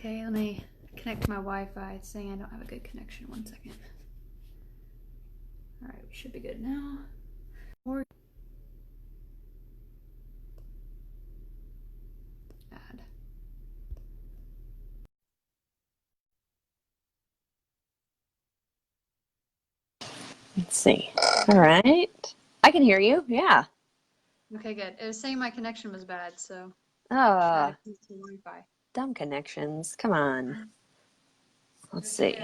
Okay, let me connect to my Wi-Fi. It's saying I don't have a good connection. 1 second. All right, we should be good now. Or add. Let's see. All right. I can hear you. Yeah. Okay, good. It was saying my connection was bad, so Ah, Wi-Fi. dumb connections. Come on. Let's see.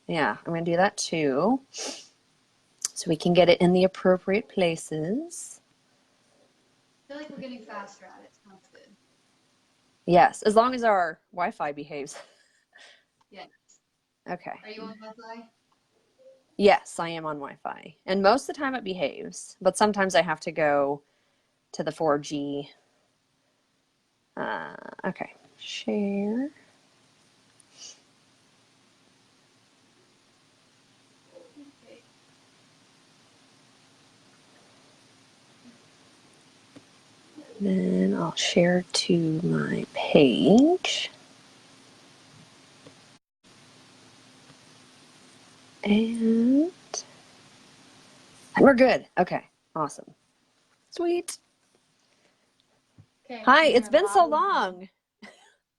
Yeah, I'm going to do that too. So we can get it in the appropriate places. I feel like we're getting faster at it. Sounds good. Yes, as long as our Wi-Fi behaves. Yes. Okay. Are you on Wi-Fi? Yes, I am on Wi-Fi. And most of the time it behaves, but sometimes I have to go to the 4G. Okay. Share. Okay. Then I'll share to my page. And we're good. Okay, awesome. Sweet. Okay. Hi, it's been so long.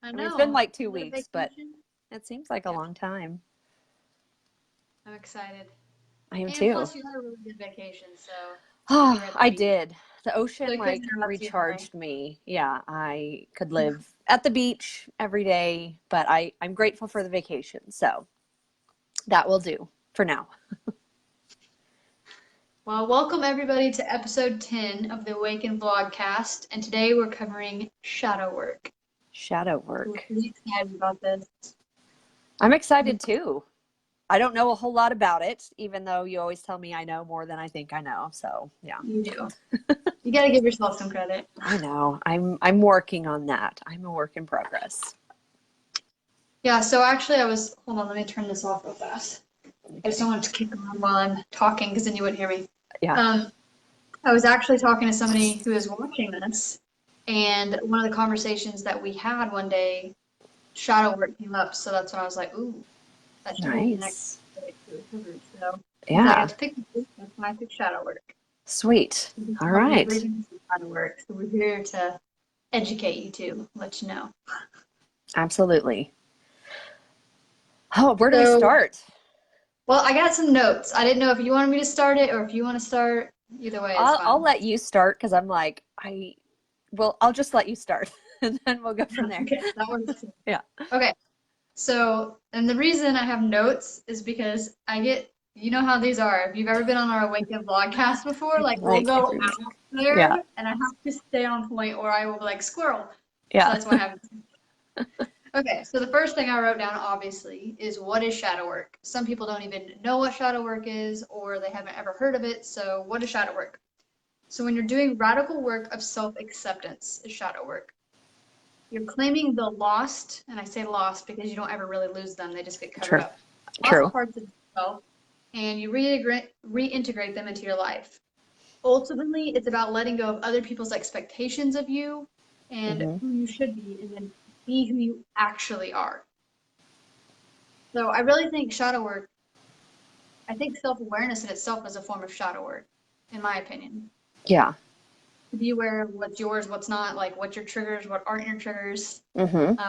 I I know. mean, it's been like 2 You had a weeks, but vacation? it seems like a long time. I'm excited. I am And too. plus, you had a really good vacation, so you were Oh, at the I beach. did. The So ocean I couldn't like interrupt you recharged me. Yeah, I could live at the beach every day, but I'm grateful for the vacation. So that will do for now. Well, welcome everybody to episode 10 of the Awaken Vlogcast, and today we're covering shadow work. Shadow So we're work. really excited about this. I'm excited too. I don't know a whole lot about it, even though you always tell me I know more than I think I know. So yeah. You do. You got to give yourself some credit. I know. I'm working on that. I'm a work in progress. Yeah, so actually hold on, let me turn this off real fast. I just don't want it to kick on while I'm talking because then you wouldn't hear me. Yeah. I was actually talking to somebody who is watching this, and one of the conversations that we had one day, shadow work came up, so that's when I was like, ooh, that should be the next Nice. cover. So since I got Yeah. to pick this, that's why I picked shadow work. Sweet. All Tell me right. everything shadow work. So we're here to educate you too, let you know. Absolutely. Oh, where do we So, start? well, I got some notes. I didn't know if you wanted me to start it or if you want to start. Either way is I'll fine. let you start because I'm like, I'll just let you start and then we'll go from there. Okay, that works too. Yeah. Okay. So, and the reason I have notes is because you know how these are. If you've ever been on our Awaken Vlogcast before, like we'll Like, go out yeah. there and I have to stay on point or I will be like squirrel. So Yeah. that's why I have. Okay, so the first thing I wrote down obviously is what is shadow work? Some people don't even know what shadow work is or they haven't ever heard of it. So, what is shadow work? So, when you're doing radical work of self-acceptance is shadow work. You're claiming the lost, and I say lost because you don't ever really lose them, they just get covered True. up. True. Lost parts of yourself, and you reintegrate them into your life. Ultimately, it's about letting go of other people's expectations of you and Mm-hmm. who you should be, and then be who you actually are. So I really think shadow work, I think self-awareness in itself is a form of shadow work, in my opinion. Yeah. To be aware of what's yours, what's not, like what's your triggers, what aren't your triggers. Mm-hmm.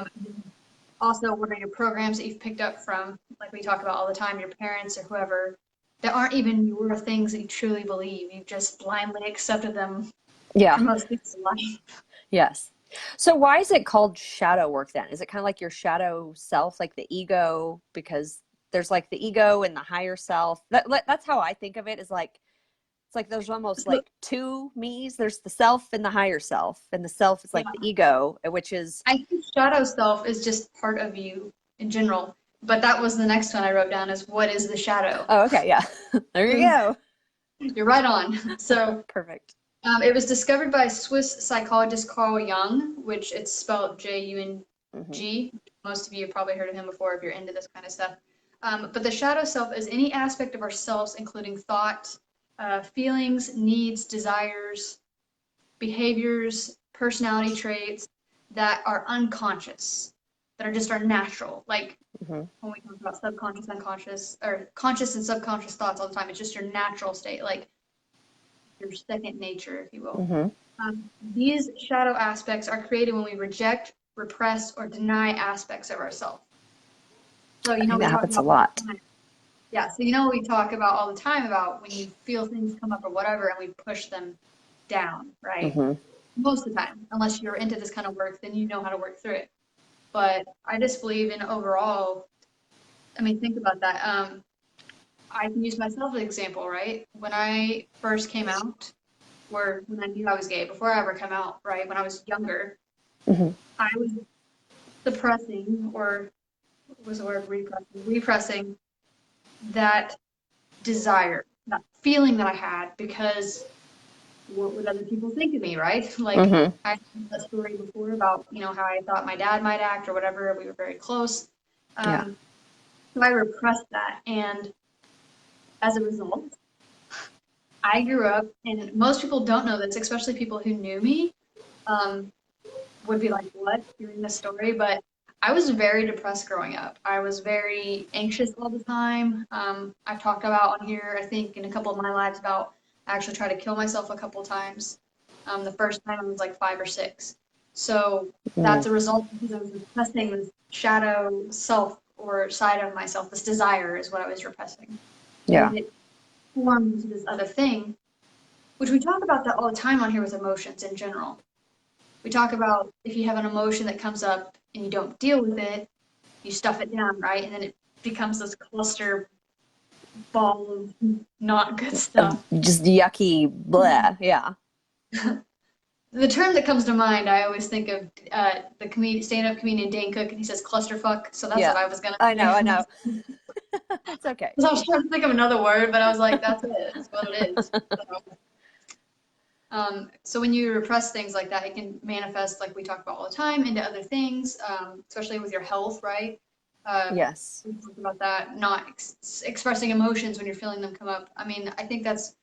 Also, what are your programs that you've picked up from, like we talk about all the time, your parents or whoever, that aren't even your things that you truly believe. You've just blindly accepted them Yeah. for most people's life. Yes. So why is it called shadow work then? Is it kind of like your shadow self, like the ego? Because there's like the ego and the higher self. That's how I think of it, is like, it's like there's almost So, like two me's. There's the self and the higher self. And the self is yeah, like the ego, which is, I think shadow self is just part of you in general. But that was the next one I wrote down is what is the shadow? oh, okay. Yeah. There you go. You're right on. So Perfect. it was discovered by Swiss psychologist Carl Jung, which it's spelled Mm-hmm. Jung. Most of you have probably heard of him before if you're into this kind of stuff. But the shadow self is any aspect of ourselves, including thought, feelings, needs, desires, behaviors, personality traits that are unconscious. that are just our natural. Like Mm-hmm. when we talk about subconscious, unconscious, or conscious and subconscious thoughts all the time, it's just your natural state, like your second nature, if you will. Mm-hmm. These shadow aspects are created when we reject, repress, or deny aspects of ourselves. So, I think we that talk happens a about all lot. the time. Yeah, so we talk about all the time about when you feel things come up or whatever, and we push them down, right? Mm-hmm. Most of the time, unless you're into this kind of work, then you know how to work through it. But I just believe in overall, I mean, think about that. I can use myself as an example, right? When I first came out, or when I knew I was gay, before I ever come out, right? When I was younger, Mm-hmm. I was suppressing, or what was the word, repressing that desire, that feeling that I had, because what would other people think of me, right? Like Mm-hmm. I told that story before about, how I thought my dad might act or whatever. We were very close. Yeah. So I repressed that. And as a result, I grew up, and most people don't know this, especially people who knew me, um, would be like, what, hearing this story? But I was very depressed growing up. I was very anxious all the time. I've talked about on here, I think, in a couple of my lives about I actually tried to kill myself a couple times. The first time I was like 5 or 6. So Mm. that's a result because I was repressing this shadow self or side of myself. This desire is what I was repressing. Yeah. And it formed into this other thing, which we talk about that all the time on here with emotions in general. We talk about if you have an emotion that comes up and you don't deal with it, you stuff it down, right? And then it becomes this cluster ball of not good stuff. Just yucky, blah. Yeah. The term that comes to mind, I always think of the stand-up comedian Dane Cook, and he says clusterfuck. So that's Yeah. what I was gonna I know. say. I know. It's okay. I was trying to think of another word, but I was like, that's it. That's what it is. So when you repress things like that, it can manifest, like we talk about all the time, into other things, especially with your health, right? Yes. We talk about that, not expressing emotions when you're feeling them come up. I mean, I think that's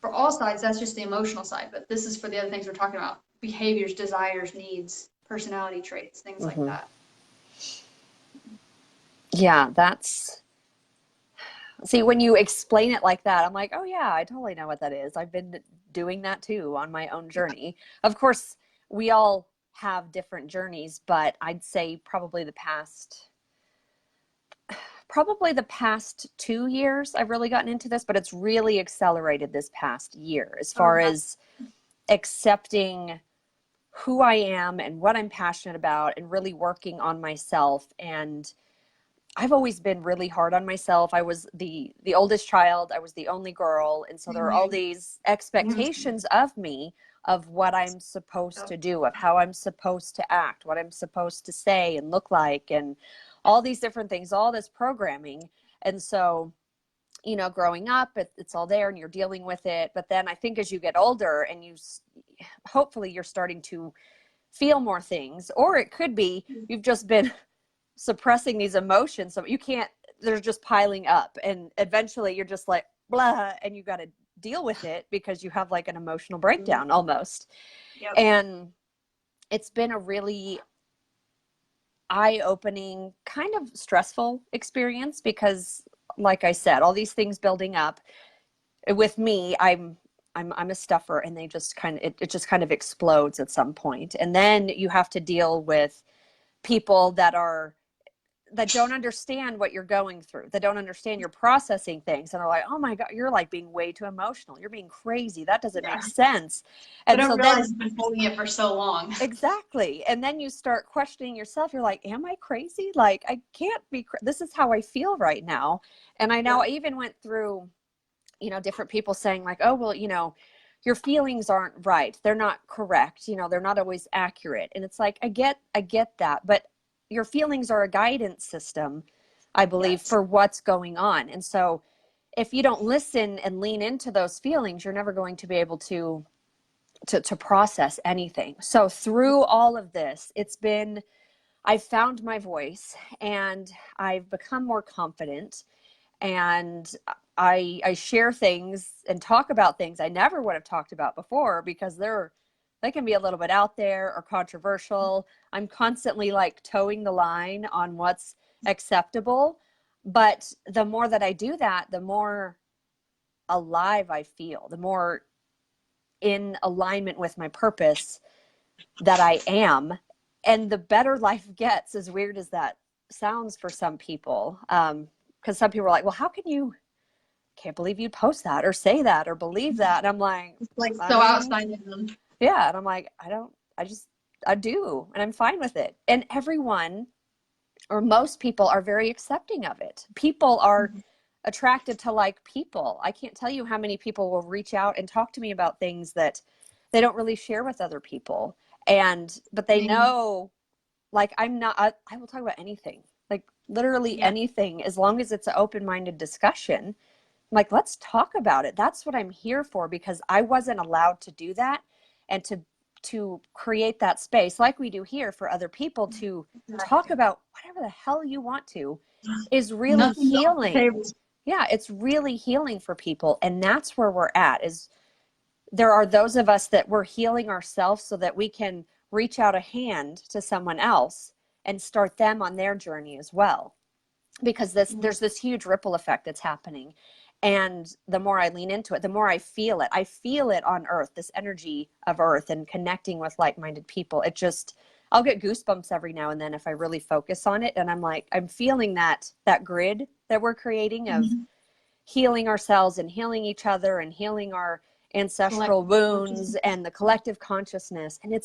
for all sides, that's just the emotional side, but this is for the other things we're talking about: behaviors, desires, needs, personality traits, things like Mm-hmm. that. Yeah. See, when you explain it like that, I'm like, oh, yeah, I totally know what that is. I've been doing that too on my own journey. Of course, we all have different journeys, but I'd say probably the past 2 years I've really gotten into this, but it's really accelerated this past year as Oh, far yeah. as accepting who I am and what I'm passionate about and really working on myself. And I've always been really hard on myself. I was the oldest child. I was the only girl. And so there are all these expectations of me, of what I'm supposed to do, of how I'm supposed to act, what I'm supposed to say and look like, and all these different things, all this programming. And so, growing up, it's all there and you're dealing with it. But then I think as you get older and hopefully you're starting to feel more things, or it could be you've just been suppressing these emotions, so you can't, they're just piling up, and eventually you're just like blah, and you got to deal with it because you have like an emotional breakdown almost. Yep. And it's been a really eye-opening, kind of stressful experience because, like I said, all these things building up with me. I'm a stuffer, and they just kind of it just kind of explodes at some point, and then you have to deal with people that don't understand what you're going through, that don't understand you're processing things, and are like, oh my God, you're like being way too emotional, you're being crazy, that doesn't Yeah. make sense. They And don't so realize then you've been holding it for so long. exactly, and then you start questioning yourself. You're like, am I crazy? Like, I can't be this is how I feel right now. And I know I even went through, different people saying like, oh, well, your feelings aren't right, they're not correct, they're not always accurate. And it's like, I get that, but your feelings are a guidance system, I believe, Yes. for what's going on. And so if you don't listen and lean into those feelings, you're never going to be able to process anything. So through all of this, I've found my voice, and I've become more confident, and I share things and talk about things I never would have talked about before because they're they can be a little bit out there or controversial. I'm constantly like towing the line on what's acceptable. But the more that I do that, the more alive I feel, the more in alignment with my purpose that I am. And the better life gets, as weird as that sounds for some people. Because some people are like, well, how can you, can't believe you'd post that or say that or believe that. And I'm like, It's like so outside of them. Yeah. And I'm like, I do. And I'm fine with it. And everyone, or most people, are very accepting of it. People are attracted to like people. I can't tell you how many people will reach out and talk to me about things that they don't really share with other people. But they know, like, I will talk about anything, like literally anything, as long as it's an open-minded discussion. I'm like, let's talk about it. That's what I'm here for, because I wasn't allowed to do that, and to create that space like we do here for other people to talk about whatever the hell you want to is really healing. Yeah, it's really healing for people. And that's where we're at, is there are those of us that we're healing ourselves so that we can reach out a hand to someone else and start them on their journey as well. Because there's this huge ripple effect that's happening. And the more I lean into it, the more I feel it. I feel it on earth, this energy of earth and connecting with like-minded people. I'll get goosebumps every now and then if I really focus on it. And I'm like, I'm feeling that grid that we're creating of healing ourselves and healing each other and healing our ancestral wounds and the collective consciousness. And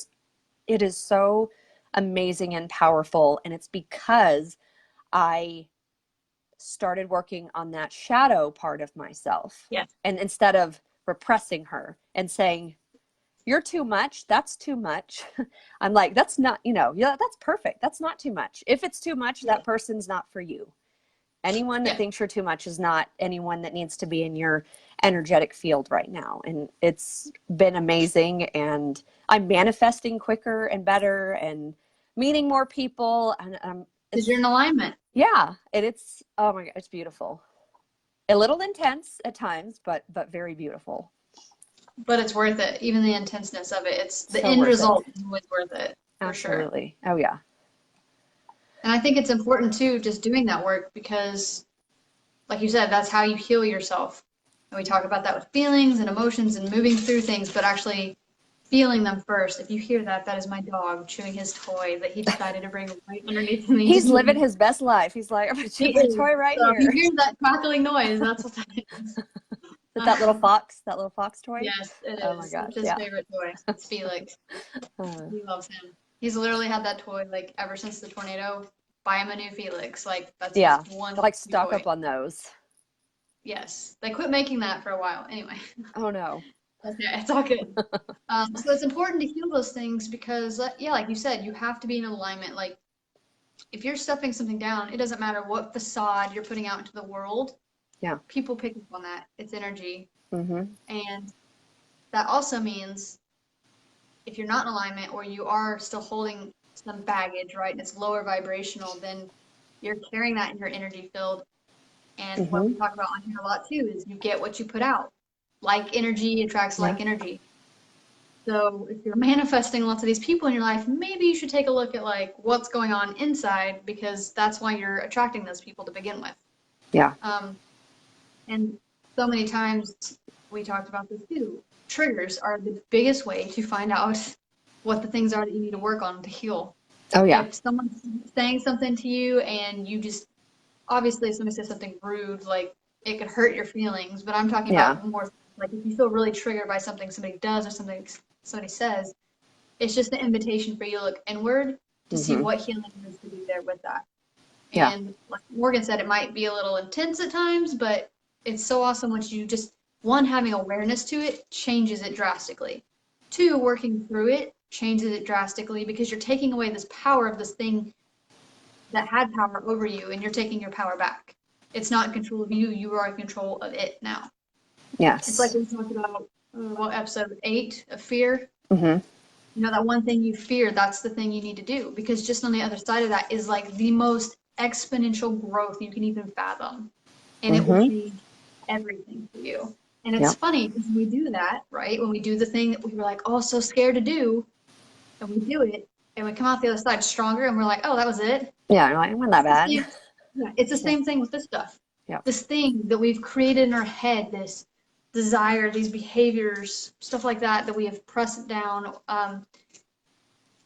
it is so amazing and powerful. And it's because I started working on that shadow part of myself. Yes. And instead of repressing her and saying, you're too much, that's too much. I'm like, that's not, that's perfect. That's not too much. If it's too much, that person's not for you. Anyone that thinks you're too much is not anyone that needs to be in your energetic field right now. And it's been amazing. And I'm manifesting quicker and better and meeting more people. And because you're in alignment. Yeah. And oh my God, it's beautiful. A little intense at times, but very beautiful. But it's worth it. Even the intenseness of it. It's the end result is always worth it. For Absolutely. Sure. Oh yeah. And I think it's important too, just doing that work, because like you said, that's how you heal yourself. And we talk about that with feelings and emotions and moving through things, but actually feeling them first. If you hear that, that is my dog chewing his toy that he decided to bring right underneath me. He's living his best life. He's like, I'm going to chew my toy right here. If you hear that crackling noise, that's what that is. That little fox toy? Yes, it is. Oh my gosh, It's his favorite toy. It's Felix. He loves him. He's literally had that toy like ever since the tornado. Buy him a new Felix. Like that's just one. Like stock toy. Up on those. Yes, they quit making that for a while. Anyway. Oh no. Okay, it's all good. So it's important to heal those things because, like you said, you have to be in alignment. Like if you're stuffing something down, it doesn't matter what facade you're putting out into the world. Yeah. People pick up on that. It's energy. Mm-hmm. And that also means if you're not in alignment or you are still holding some baggage, right, and it's lower vibrational, then you're carrying that in your energy field. And what we talk about on here a lot too is you get what you put out. Like energy attracts like energy. So if you're manifesting lots of these people in your life, maybe you should take a look at like what's going on inside, because that's why you're attracting those people to begin with. Yeah. And so many times we talked about this too. Triggers are the biggest way to find out what the things are that you need to work on to heal. Oh yeah. If someone's saying something to you and you just, obviously if somebody says something rude, like it could hurt your feelings, but I'm talking about more like if you feel really triggered by something somebody does or something somebody says, it's just an invitation for you to look inward to see what healing needs to be there with that. And like Morgan said, it might be a little intense at times, but it's so awesome once you just, one, having awareness to it changes it drastically. Two, working through it changes it drastically because you're taking away this power of this thing that had power over you and you're taking your power back. It's not in control of you, you are in control of it now. Yes. It's like we talked about, episode 8 of fear? Mm-hmm. You know, that one thing you fear, that's the thing you need to do, because just on the other side of that is like the most exponential growth you can even fathom. And it will change everything for you. And it's Yep. funny because we do that, right? When we do the thing that we were like, oh, so scared to do, and we do it, and we come out the other side stronger, and we're like, oh, that was it. Yeah. I'm like, it wasn't that It's the bad. same, yeah, it's the Yeah. same thing with this stuff. Yep. This thing that we've created in our head, this desire, these behaviors, stuff like that, that we have pressed down.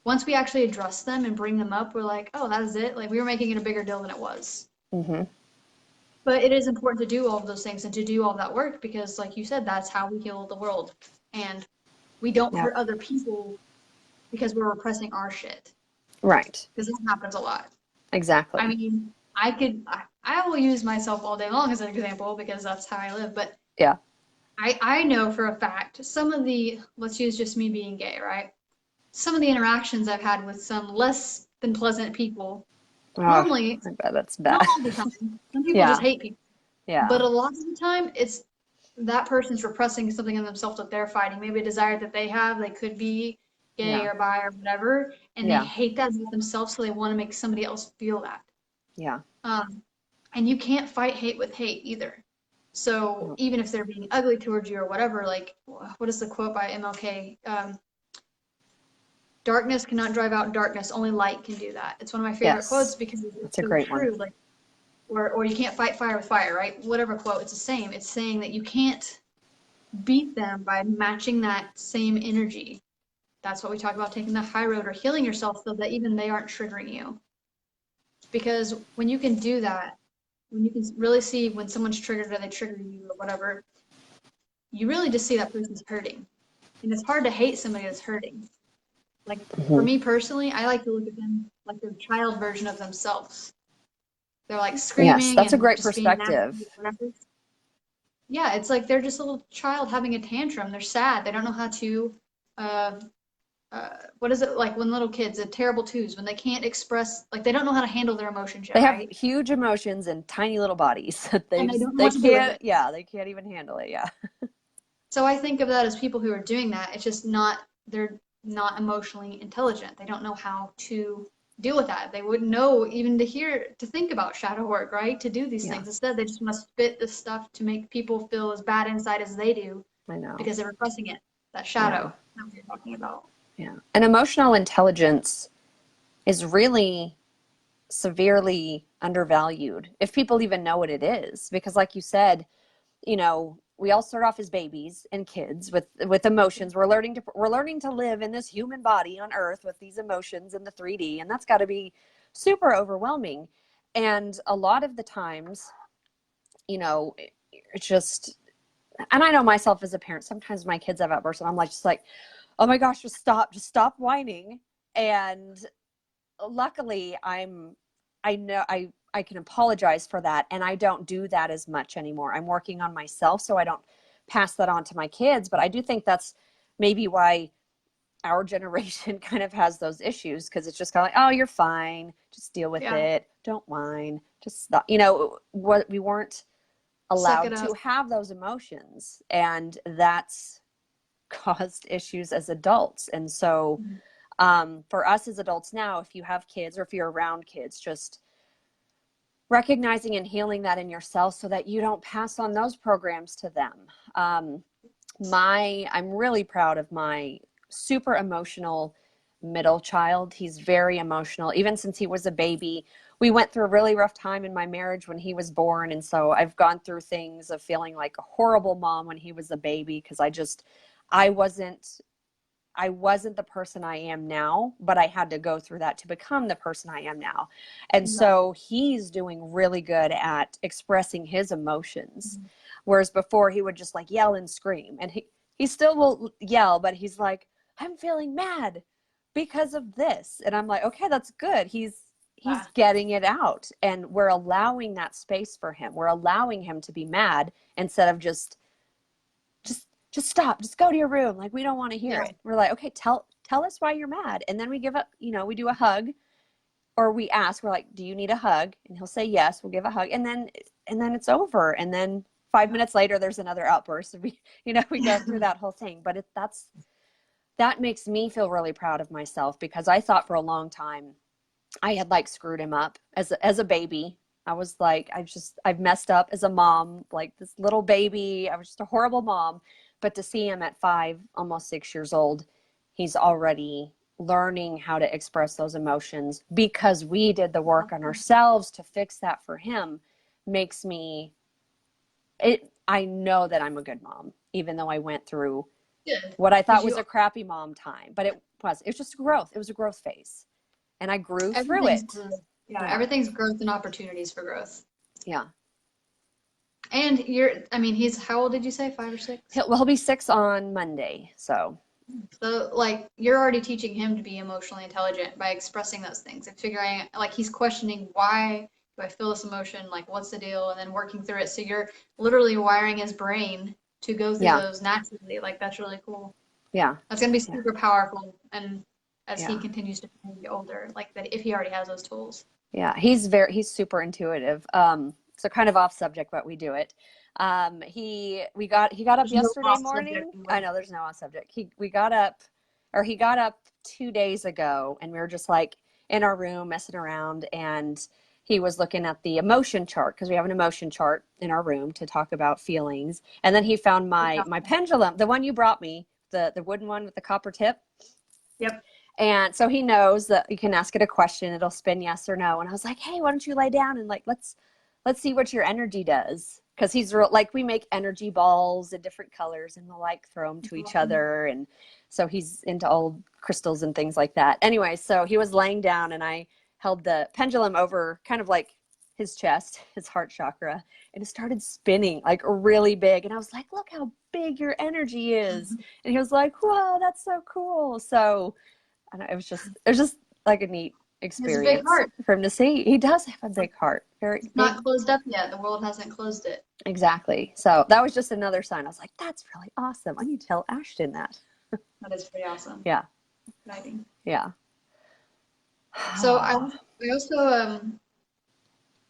Once we actually address them and bring them up, we're like, oh, that is it. Like we were making it a bigger deal than it was. Mm-hmm. But it is important to do all of those things and to do all that work because, like you said, that's how we heal the world. And we don't Yep. hurt other people because we're repressing our shit. Right. Because that happens a lot. Exactly. I mean, I will use myself all day long as an example because that's how I live. But Yeah. I know for a fact some of the, let's use just me being gay, right? Some of the interactions I've had with some less than pleasant people, Oh, normally, I bet that's bad. not all the time. Some people Yeah. just hate people. Yeah. But a lot of the time, it's that person's repressing something in themselves that they're fighting. Maybe a desire that they have. They could be gay Yeah. or bi or whatever, and they Yeah. hate that about themselves, so they want to make somebody else feel that. Yeah. And you can't fight hate with hate either. So even if they're being ugly towards you or whatever, like what is the quote by MLK? Darkness cannot drive out darkness. Only light can do that. It's one of my favorite Yes. quotes because it's That's a so great true. one. Like, or you can't fight fire with fire, right? Whatever quote, it's the same. It's saying that you can't beat them by matching that same energy. That's what we talk about, taking the high road or healing yourself so that even they aren't triggering you. Because when you can do that, when you can really see when someone's triggered or they trigger you or whatever, you really just see that person's hurting. And it's hard to hate somebody that's hurting. Like for me personally, I like to look at them like the child version of themselves. They're like screaming Yes, that's a and great just being nasty perspective. or whatever. Yeah, it's like they're just a little child having a tantrum. They're sad. They don't know how to uh, what is it like when little kids, the terrible twos, when they can't express, like they don't know how to handle their emotions They yet, have right? huge emotions and tiny little bodies. And they don't know They what to do with can't, it. yeah, they can't even handle it. Yeah. So I think of that as people who are doing that. It's just not, they're not emotionally intelligent. They don't know how to deal with that. They wouldn't know even to think about shadow work, right? To do these Yeah. things. Instead, they just want to spit this stuff to make people feel as bad inside as they do I know. because they're repressing it. That Yeah. shadow that we're talking about. Yeah. And emotional intelligence is really severely undervalued if people even know what it is. Because like you said, you know, we all start off as babies and kids with emotions. We're learning to live in this human body on earth with these emotions in the 3D, and that's got to be super overwhelming. And a lot of the times, you know, it's just, and I know myself as a parent, sometimes my kids have outbursts and I'm like, just like, oh my gosh, just stop whining. And luckily I know I can apologize for that, and I don't do that as much anymore. I'm working on myself so I don't pass that on to my kids, but I do think that's maybe why our generation kind of has those issues, because it's just kind of like, oh, you're fine, just deal with it, don't whine, just stop. You know, what we weren't allowed to have those emotions, and that's caused issues as adults. And so for us as adults now, if you have kids or if you're around kids, just recognizing and healing that in yourself so that you don't pass on those programs to them. I'm really proud of my super emotional middle child. He's very emotional. Even since he was a baby, we went through a really rough time in my marriage when he was born. And so I've gone through things of feeling like a horrible mom when he was a baby, because I wasn't the person I am now, but I had to go through that to become the person I am now. And so he's doing really good at expressing his emotions. Whereas before he would just like yell and scream, and he still will yell, but he's like, I'm feeling mad because of this. And I'm like, okay, that's good. He's getting it out, and we're allowing that space for him. We're allowing him to be mad instead of just stop, just go to your room. Like, we don't want to hear it. We're like, okay, tell us why you're mad. And then we give up, you know, we do a hug, or we ask, we're like, do you need a hug? And he'll say yes, we'll give a hug. And then it's over. And then 5 minutes later, there's another outburst. We go through that whole thing. But that makes me feel really proud of myself, because I thought for a long time I had like screwed him up as a baby. I was like, I've messed up as a mom, like this little baby. I was just a horrible mom. But to see him at 5, almost 6 years old, he's already learning how to express those emotions because we did the work on ourselves to fix that for him makes me, I know that I'm a good mom, even though I went through what I thought was a crappy mom time, but it was just growth. It was a growth phase and I grew through it. Yeah, everything's growth and opportunities for growth. Yeah. And he's, how old did you say, 5 or 6? He'll be 6 on Monday. So like, you're already teaching him to be emotionally intelligent by expressing those things and figuring, like, he's questioning, why do I feel this emotion? Like, what's the deal? And then working through it. So you're literally wiring his brain to go through those naturally. Like, that's really cool. Yeah. That's going to be super powerful. And as he continues to be older, like, that if he already has those tools. Yeah. He's super intuitive. So kind of off subject, but we do it. He got up yesterday morning. I know there's no off subject. He got up 2 days ago, and we were just like in our room messing around, and he was looking at the emotion chart because we have an emotion chart in our room to talk about feelings. And then he found my pendulum, the one you brought me, the wooden one with the copper tip. Yep. And so he knows that you can ask it a question, it'll spin yes or no. And I was like, hey, why don't you lay down and like let's see what your energy does. Because he's like, we make energy balls in different colors and we'll like throw them to each other. And so he's into old crystals and things like that. Anyway, so he was laying down and I held the pendulum over kind of like his chest, his heart chakra, and it started spinning like really big. And I was like, look how big your energy is. And he was like, wow, that's so cool. So it was just like a neat experience for him to see. He does have a big heart. It's not closed up yet. The world hasn't closed it. Exactly. So that was just another sign. I was like, that's really awesome. I need to tell Ashton that. That is pretty awesome. Yeah. Exciting. Yeah. So I also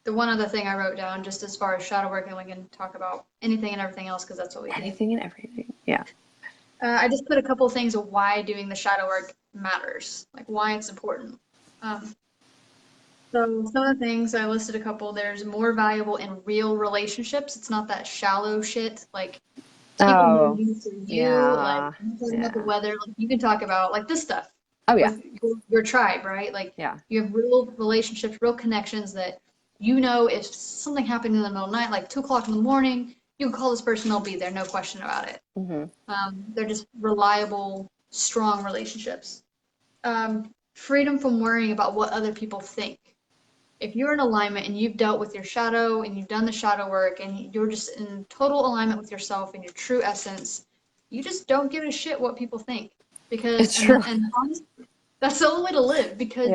the one other thing I wrote down, just as far as shadow work, and we can talk about anything and everything else because that's what we do. Anything and everything. Yeah. I just put a couple things of why doing the shadow work matters, like why it's important. So some of the things I listed a couple. There's more valuable in real relationships. It's not that shallow shit like people who use you, like about the weather. Like you can talk about like this stuff. Oh yeah. With your tribe, right? Like you have real relationships, real connections that you know if something happened in the middle of the night, like 2 o'clock in the morning, you can call this person, they'll be there, no question about it. They're just reliable, strong relationships. Freedom from worrying about what other people think. If you're in alignment and you've dealt with your shadow and you've done the shadow work and you're just in total alignment with yourself and your true essence, you just don't give a shit what people think. Because it's true. And honestly, that's the only way to live because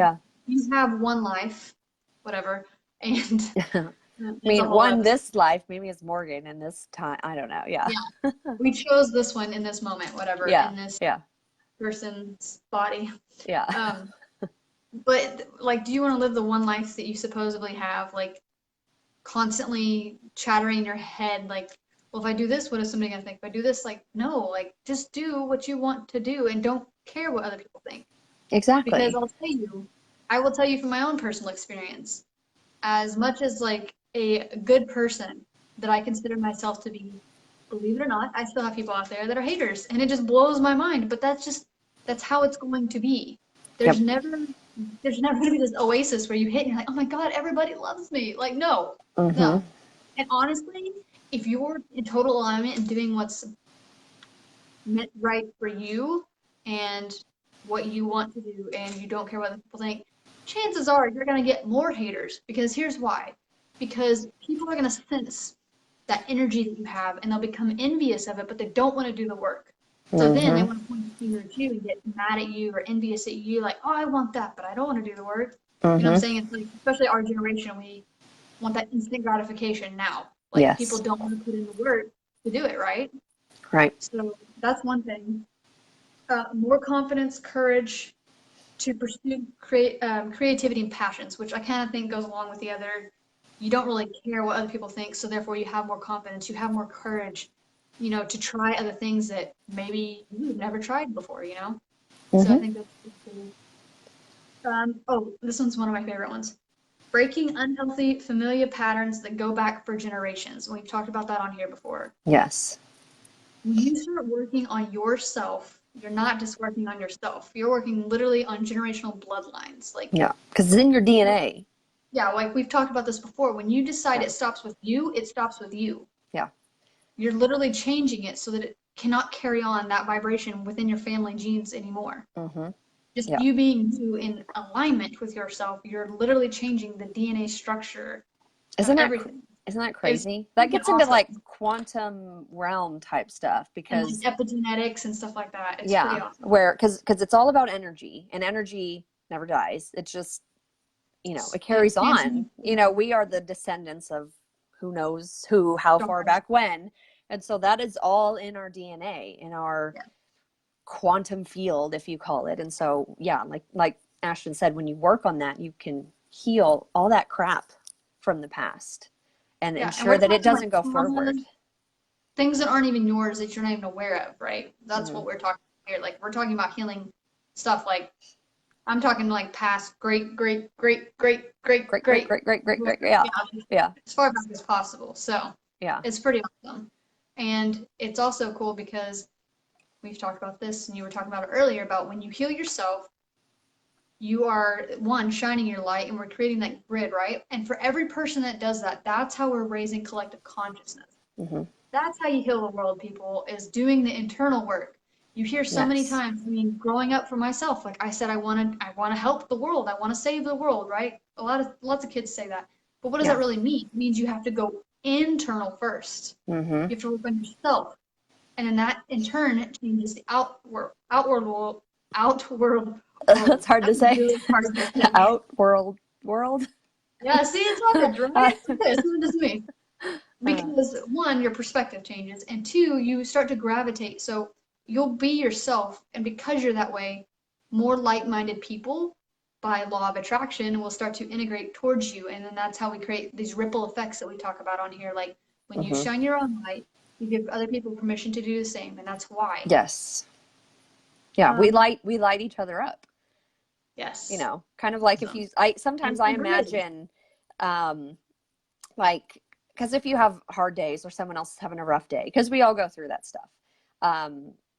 you have one life, whatever, and I mean, this life, maybe it's Morgan in this time. I don't know. Yeah. We chose this one in this moment, whatever, in this person's body. Yeah. But like, do you want to live the one life that you supposedly have, like constantly chattering in your head, like, well, if I do this, what is somebody gonna think? If I do this, like, no, like, just do what you want to do and don't care what other people think. Exactly. Because I will tell you from my own personal experience, as much as like a good person that I consider myself to be, believe it or not, I still have people out there that are haters, and it just blows my mind. But that's how it's going to be. There's never going to be this oasis where you hit and you're like, oh my God, everybody loves me. Like, no. And honestly, if you're in total alignment and doing what's meant right for you and what you want to do, and you don't care what other people think, chances are you're going to get more haters. Because here's why. Because people are going to sense that energy that you have, and they'll become envious of it, but they don't want to do the work. So then they want to point the finger at you and get mad at you or envious at you, like, oh, I want that, but I don't want to do the work. You know what I'm saying? It's like, especially our generation, we want that instant gratification now. Like, people don't want to put in the work to do it, right? Right. So that's one thing. More confidence, courage to pursue creativity and passions, which I kind of think goes along with the other. You don't really care what other people think, so therefore you have more confidence, you have more courage, you know, to try other things that maybe you've never tried before, you know? So I think that's cool. Oh, this one's one of my favorite ones. Breaking unhealthy familiar patterns that go back for generations. We've talked about that on here before. Yes. When you start working on yourself, you're not just working on yourself. You're working literally on generational bloodlines. Like, Yeah, because it's in your DNA. yeah, like we've talked about this before. When you decide Yeah. it stops with you, it stops with you. Yeah. You're literally changing it so that it cannot carry on that vibration within your family genes anymore. Mm-hmm. Just Yeah. you being you in alignment with yourself, you're literally changing the DNA structure of everything. Isn't that It's crazy? That gets into awesome. like quantum realm type stuff And because like epigenetics and stuff like that. It's pretty yeah, awesome. where because it's all about energy, and energy never dies. It's just, you know, it carries on. You know, we are the descendants of who knows who, how far back when. And so that is all in our DNA, in our quantum field, if you call it. And so, yeah, like Ashton said, when you work on that, you can heal all that crap from the past and ensure that it doesn't go forward. Things that aren't even yours that you're not even aware of, right? That's what we're talking about here. Like, we're talking about healing stuff like, I'm talking like past great, yeah, as far back as possible. So yeah, it's pretty awesome. And it's also cool because we've talked about this and you were talking about it earlier about when you heal yourself, you are one shining your light and we're creating that grid, right? And for every person that does that, that's how we're raising collective consciousness. That's how you heal the world, people, is doing the internal work. You hear so many times, I mean, growing up for myself, like I said, I want to help the world. I want to save the world, right? Lots of kids say that. But what does that really mean? It means you have to go internal first. You have to work on yourself. And then that in turn it changes the outward world. That's hard to say. Really outworld world. Yeah, see, it's hard, right? It's not just me. Because one, your perspective changes, and two, you start to gravitate. So you'll be yourself, and because you're that way, more like-minded people by law of attraction will start to integrate towards you, and then that's how we create these ripple effects that we talk about on here. Like when you shine your own light, you give other people permission to do the same, and that's why. Yes. Yeah, we light each other up. Yes. You know, kind of like if you, sometimes I imagine, like, because if you have hard days or someone else is having a rough day, because we all go through that stuff.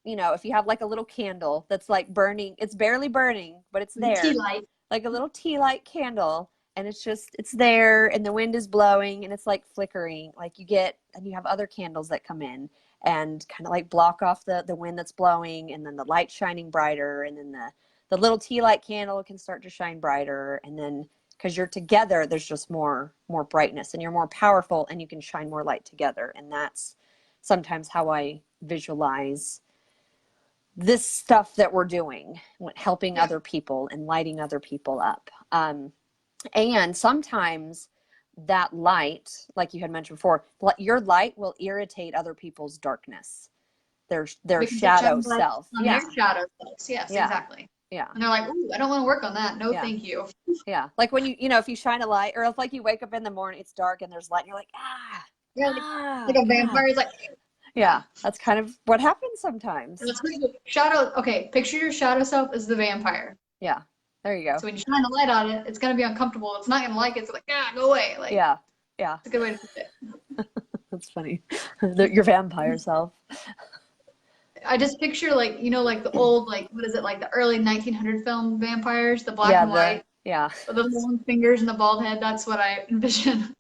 You know, if you have like a little candle that's like burning, it's barely burning, but it's there. Tea light. Like a little tea light candle, and it's there, and the wind is blowing, and it's like flickering. Like and you have other candles that come in and kind of like block off the wind that's blowing, and then the light shining brighter, and then the little tea light candle can start to shine brighter, and then because you're together, there's just more brightness, and you're more powerful, and you can shine more light together. And that's sometimes how I visualize this stuff that we're doing, helping other people and lighting other people up. And sometimes that light, like you had mentioned before, your light will irritate other people's darkness, their shadow self. Their shadow selves. Yes, exactly. Yeah. And they're like, ooh, I don't want to work on that. No, thank you. Yeah. Like when if you shine a light, or if like you wake up in the morning, it's dark and there's light, and you're like, like a vampire is like. Yeah, that's kind of what happens sometimes. Okay, picture your shadow self as the vampire. Yeah, there you go. So when you shine a light on it, it's going to be uncomfortable. It's not going to like it. It's like, go away. Like, yeah. It's a good way to put it. That's funny. Your vampire self. I just picture like the old, like, what is it, like the early 1900 film vampires, the black and white. With the long fingers and the bald head. That's what I envision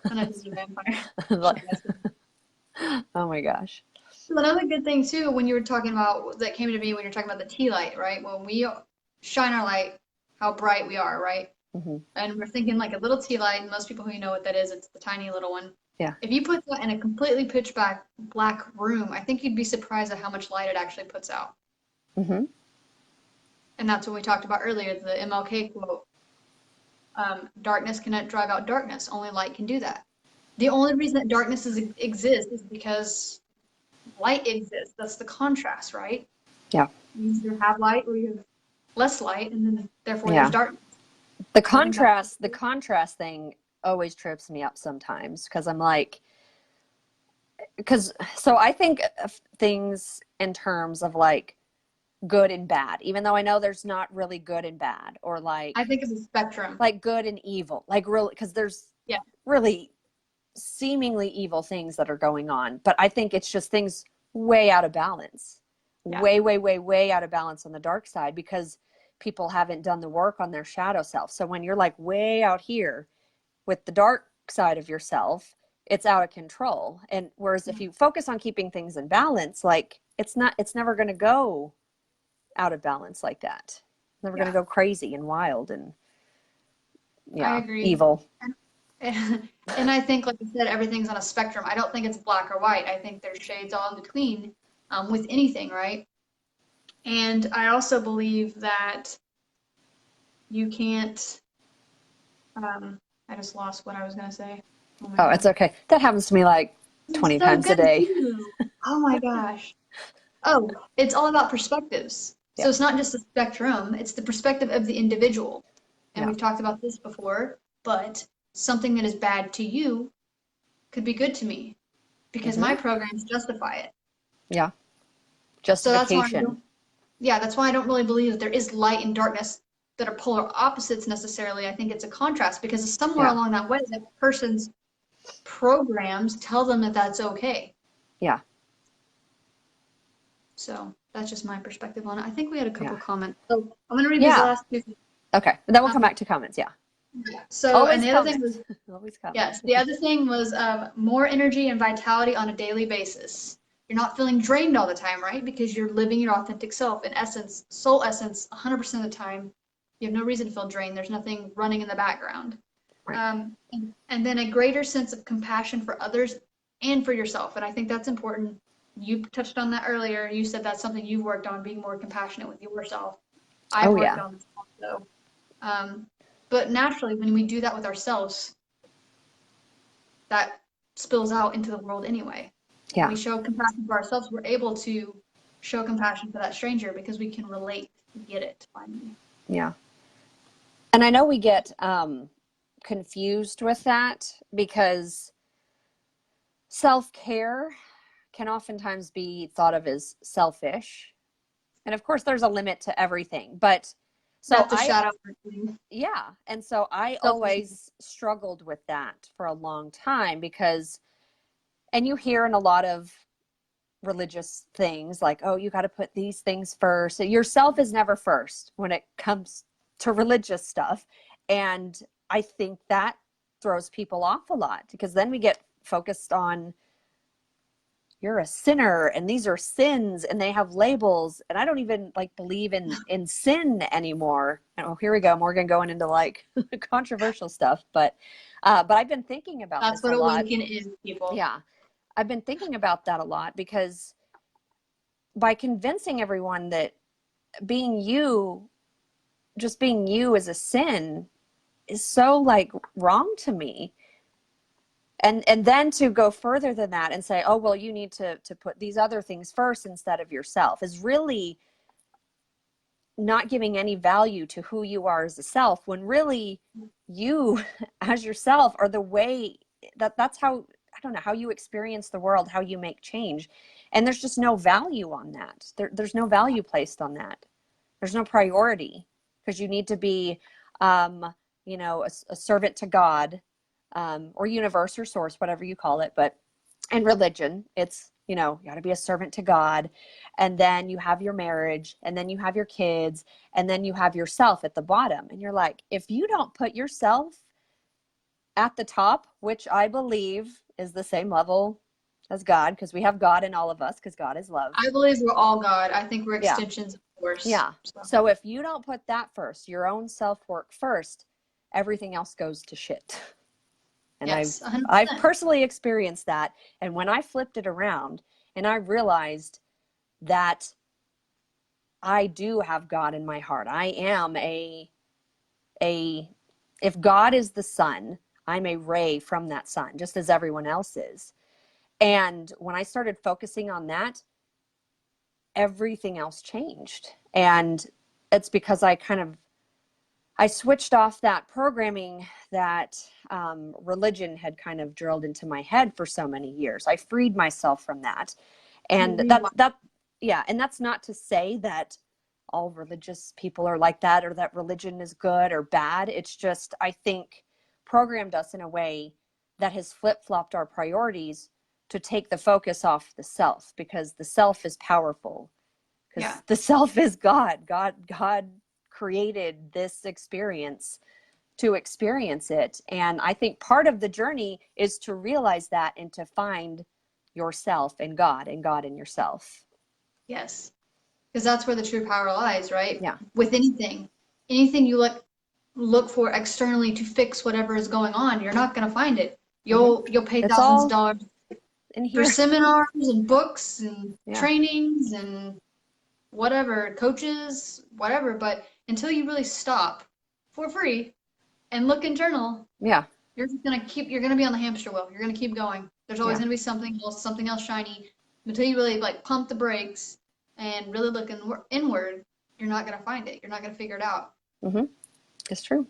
when I visit a vampire. Oh my gosh. Another good thing too, when you were talking about, that came to me when you're talking about the tea light, right? When we shine our light, how bright we are, right? And we're thinking like a little tea light, and most people who know what that is, it's the tiny little one. Yeah. If you put that in a completely pitch black room, I think you'd be surprised at how much light it actually puts out. And that's what we talked about earlier, the MLK quote. Darkness cannot drive out darkness. Only light can do that. The only reason that darkness exists is because light exists. That's the contrast, right? Yeah. You either have light or you have less light, and then therefore there's darkness. The contrast thing always trips me up sometimes, because I'm like, so I think of things in terms of like good and bad, even though I know there's not really good and bad, or I think it's a spectrum. like good and evil, like really, because there's Yeah. really seemingly evil things that are going on. But I think it's just things way out of balance, Yeah. way out of balance on the dark side, because people haven't done the work on their shadow self. So when you're like way out here with the dark side of yourself, it's out of control. And whereas if you focus on keeping things in balance, like it's never going to go out of balance like that. It's never going to go crazy and wild and I agree. evil. And I think, like I said, everything's on a spectrum. I don't think it's black or white. I think there's shades all in between, with anything, right? And I also believe that you can't, I just lost what I was going to say. Oh, Oh, it's okay. That happens to me like 20 times a day. Oh my gosh. Oh, it's all about perspectives. So Yeah. it's not just the spectrum, it's the perspective of the individual. And Yeah. we've talked about this before, but something that is bad to you could be good to me because my programs justify it. Yeah. So that's why Justification. that's why I don't really believe that there is light and darkness that are polar opposites necessarily. I think it's a contrast because somewhere along that way, that person's programs tell them that that's okay. Yeah. So that's just my perspective on it. I think we had a couple comments. So I'm going to read these Yeah. last two. Okay. And then we'll come back to comments. Yeah. So, Always and the other comments. thing was, Always comments. yes, the other thing was more energy and vitality on a daily basis. You're not feeling drained all the time, right? Because you're living your authentic self. In essence, soul essence, 100% of the time, you have no reason to feel drained. There's nothing running in the background. Right. And then a greater sense of compassion for others and for yourself. And I think that's important. You touched on that earlier. You said that's something you've worked on, being more compassionate with yourself. I've worked on this also. But naturally, when we do that with ourselves, that spills out into the world anyway. Yeah. When we show compassion for ourselves, we're able to show compassion for that stranger because we can relate and get it finally. Yeah. And I know we get confused with that because self-care can oftentimes be thought of as selfish. And of course, there's a limit to everything. But so that's a shadow. Yeah. And so I always struggled with that for a long time because, and you hear in a lot of religious things like, oh, you got to put these things first. Yourself is never first when it comes to religious stuff. And I think that throws people off a lot because then we get focused on you're a sinner and these are sins and they have labels, and I don't even like believe in sin anymore. Oh, here we go, Morgan going into like controversial stuff, but I've been thinking about that's this what a lot. AWAKEN is, people. Yeah, I've been thinking about that a lot because by convincing everyone that being you, just being you is a sin is so like wrong to me. And then to go further than that and say, oh, well, you need to put these other things first instead of yourself is really not giving any value to who you are as a self, when really you as yourself are the way that's how, I don't know, how you experience the world, how you make change. And there's just no value on that. There's no value placed on that. There's no priority because you need to be, a servant to God, or universe or source, whatever you call it. But in religion, it's, you got to be a servant to God. And then you have your marriage, and then you have your kids, and then you have yourself at the bottom. And you're like, if you don't put yourself at the top, which I believe is the same level as God, because we have God in all of us, because God is love. I believe we're all God. I think we're extensions of Force. Yeah. So if you don't put that first, your own self-work first, everything else goes to shit. And yes, I've personally experienced that. And when I flipped it around and I realized that I do have God in my heart, I am if God is the sun, I'm a ray from that sun, just as everyone else is. And when I started focusing on that, everything else changed. And it's because I switched off that programming that religion had kind of drilled into my head for so many years. I freed myself from that. And and that's not to say that all religious people are like that, or that religion is good or bad. It's just, I think, programmed us in a way that has flip-flopped our priorities to take the focus off the self, because the self is powerful, because the self is God created this experience to experience it. And I think part of the journey is to realize that and to find yourself and God in yourself. Yes. Because that's where the true power lies, right? Yeah. With anything you look for externally to fix whatever is going on, you're not going to find it. You'll pay It's thousands of all dollars in for here. seminars and books and trainings and whatever, coaches, whatever. But until you really stop for free and look internal, you're just you're gonna be on the hamster wheel. You're gonna keep going. There's always gonna be something else shiny. Until you really like pump the brakes and really look inward, you're not gonna find it. You're not gonna figure it out. It's true.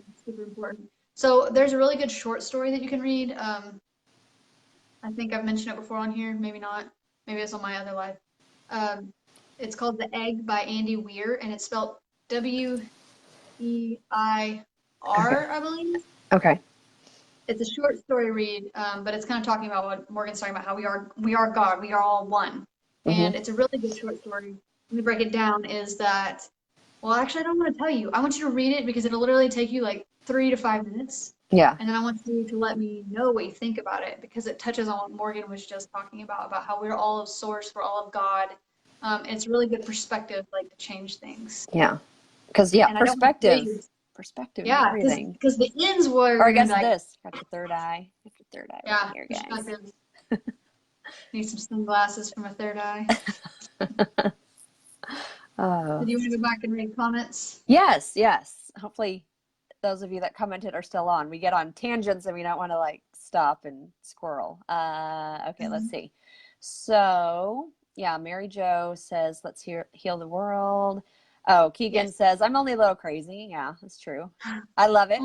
It's super important. So there's a really good short story that you can read. I think I've mentioned it before on here. Maybe not. Maybe it's on my other live. It's called The Egg by Andy Weir, and it's spelled Weir, I believe. Okay. It's a short story read, but it's kind of talking about what Morgan's talking about, how we are God, we are all one. And it's a really good short story. Let me break it down, is that, well, actually, I don't want to tell you. I want you to read it because it'll literally take you like 3 to 5 minutes. Yeah. And then I want you to let me know what you think about it, because it touches on what Morgan was just talking about how we're all of source, we're all of God. And it's a really good perspective, like, to change things. Yeah. Because, perspective, yeah, everything. Because the ends were. Or I guess this. Got your third eye. Got your third eye right here, guys. Perspective. Need some sunglasses for my third eye. Do you want to go back and read comments? Yes. Hopefully those of you that commented are still on. We get on tangents and we don't want to like stop and squirrel. Okay, let's see. So, yeah, Mary Jo says, let's heal the world. Oh, Keegan says, I'm only a little crazy. Yeah, that's true. I love it.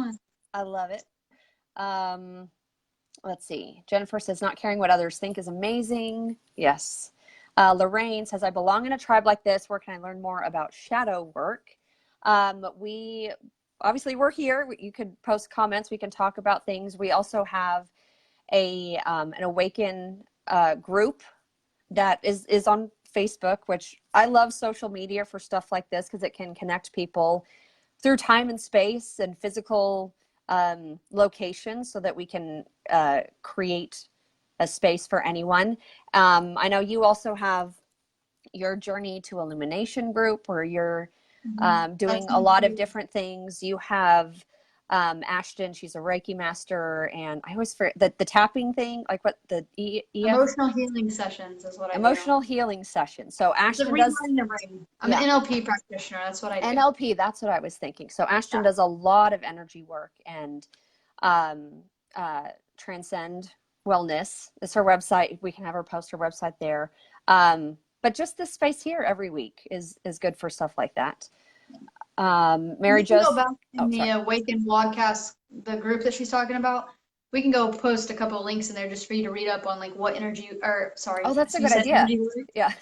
Let's see. Jennifer says, not caring what others think is amazing. Yes. Lorraine says, I belong in a tribe like this. Where can I learn more about shadow work? We're here. You could post comments. We can talk about things. We also have an AWAKEN group that is on Facebook, which I love social media for stuff like this because it can connect people through time and space and physical locations so that we can create a space for anyone. I know you also have your Journey to Illumination group where you're doing a lot of different things. You have Ashton, she's a Reiki master, and I always forget the tapping thing, like what the emotional healing sessions is what I do. Emotional healing sessions. So Ashton does. I'm an NLP practitioner. That's what I do. NLP, that's what I was thinking. So Ashton does a lot of energy work, and Transcend Wellness is her website. We can have her post her website there. But just this space here every week is good for stuff like that. Mary Jo. Go back in the AWAKEN Vlogcast, the group that she's talking about. We can go post a couple of links in there just for you to read up on like what energy, or sorry. Oh, that's a good idea. Yeah.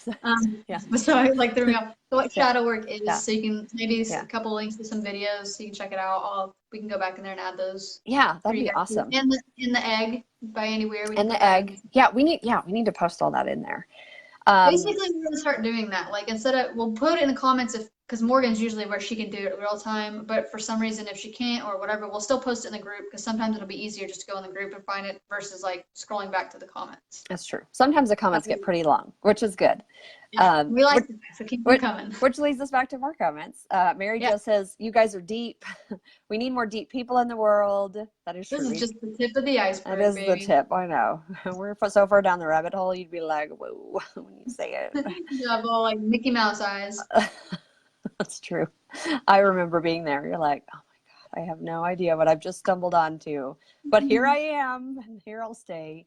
Sorry, like there we go. So what shadow work is, so you can maybe a couple of links to some videos so you can check it out. We can go back in there and add those. Yeah, that'd be awesome. And the Egg by Andy Weir. And the Egg. Yeah, we need to post all that in there. Basically, we're gonna start doing that. Like we'll put it in the comments because Morgan's usually where she can do it real time. But for some reason, if she can't or whatever, we'll still post it in the group because sometimes it'll be easier just to go in the group and find it versus like scrolling back to the comments. That's true. Sometimes the comments get pretty long, which is good. Yeah, we like it, so keep them coming. Which leads us back to more comments. Mary Jo says, you guys are deep. We need more deep people in the world. That is true. This is just the tip of the iceberg. That is the tip. I know. We're so far down the rabbit hole, you'd be like, whoa, when you say it. Yeah, well, like Mickey Mouse eyes. That's true. I remember being there. You're like, oh my God, I have no idea what I've just stumbled onto. But here I am, and here I'll stay.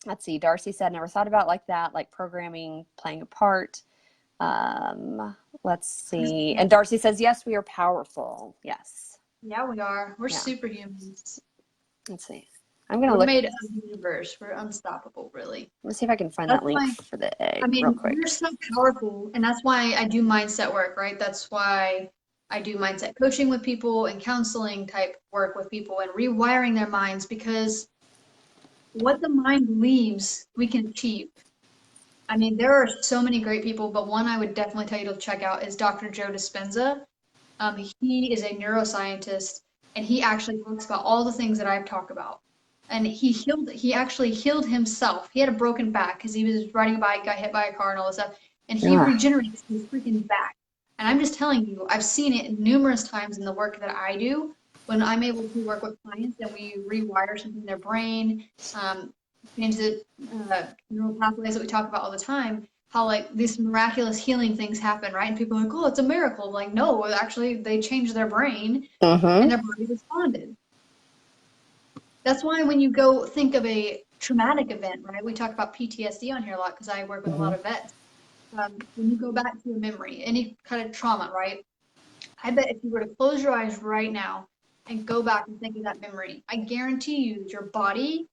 Let's see. Darcy said, never thought about like that, like programming playing a part. Let's see. And Darcy says, yes, we are powerful. Yes. Yeah, we are. We're superhumans. Let's see. I'm gonna We're look. made of the universe. We're unstoppable, really. Let's see if I can find That's that link why, for the egg I real mean, quick. we're so powerful, and that's why I do mindset work, right? That's why I do mindset coaching with people and counseling type work with people and rewiring their minds, because what the mind believes we can achieve. I mean, there are so many great people, but one I would definitely tell you to check out is Dr. Joe Dispenza. He is a neuroscientist, and he actually talks about all the things that I've talked about. And he actually healed himself. He had a broken back because he was riding a bike, got hit by a car and all this stuff, and he Yeah. regenerates his freaking back. And I'm just telling you, I've seen it numerous times in the work that I do when I'm able to work with clients and we rewire something in their brain, change the neural pathways that we talk about all the time, how like these miraculous healing things happen, right? And people are like, oh, it's a miracle. Like, no, actually they changed their brain and their body responded. That's why when you go think of a traumatic event, right? We talk about PTSD on here a lot because I work with a lot of vets. When you go back to a memory, any kind of trauma, right? I bet if you were to close your eyes right now and go back and think of that memory, I guarantee you that your body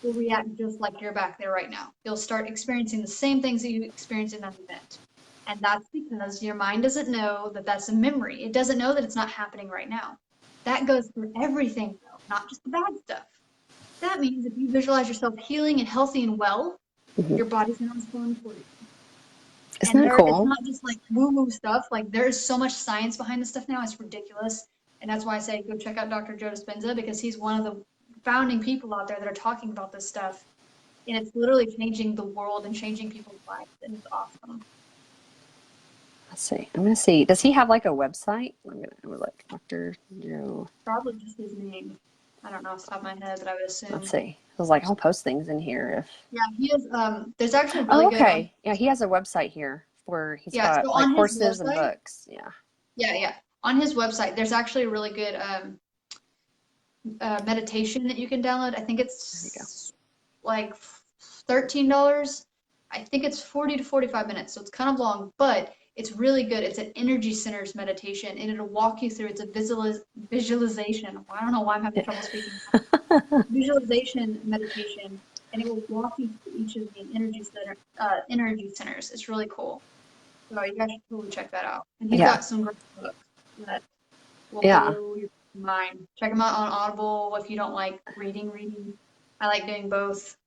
will react just like you're back there right now. You'll start experiencing the same things that you experienced in that event. And that's because your mind doesn't know that that's a memory. It doesn't know that it's not happening right now. That goes for everything, though, not just the bad stuff. That means if you visualize yourself healing and healthy and well, your body's going to respond accordingly. Isn't that cool? It's not just like woo-woo stuff. Like there's so much science behind this stuff now. It's ridiculous. And that's why I say go check out Dr. Joe Dispenza, because he's one of the founding people out there that are talking about this stuff. And it's literally changing the world and changing people's lives. And it's awesome. Let's see. I'm going to see. Does he have like a website? I'm going to look. Dr. Joe. Probably just his name. I don't know off the top of my head, but I would assume. Let's see. I was like, I'll post things in here if. Yeah, he is. There's actually really good. Okay. Yeah, he has a website here where he's got so like courses and books. Yeah. Yeah. On his website, there's actually a really good meditation that you can download. I think it's like $13. I think it's 40 to 45 minutes, so it's kind of long, but it's really good. It's an energy centers meditation, and it'll walk you through. It's a visualization. I don't know why I'm having trouble speaking. Visualization meditation, and it will walk you through each of the energy centers. It's really cool. So you guys should totally check that out. And he's got some great books that will blow your mind. Check them out on Audible if you don't like reading. I like doing both.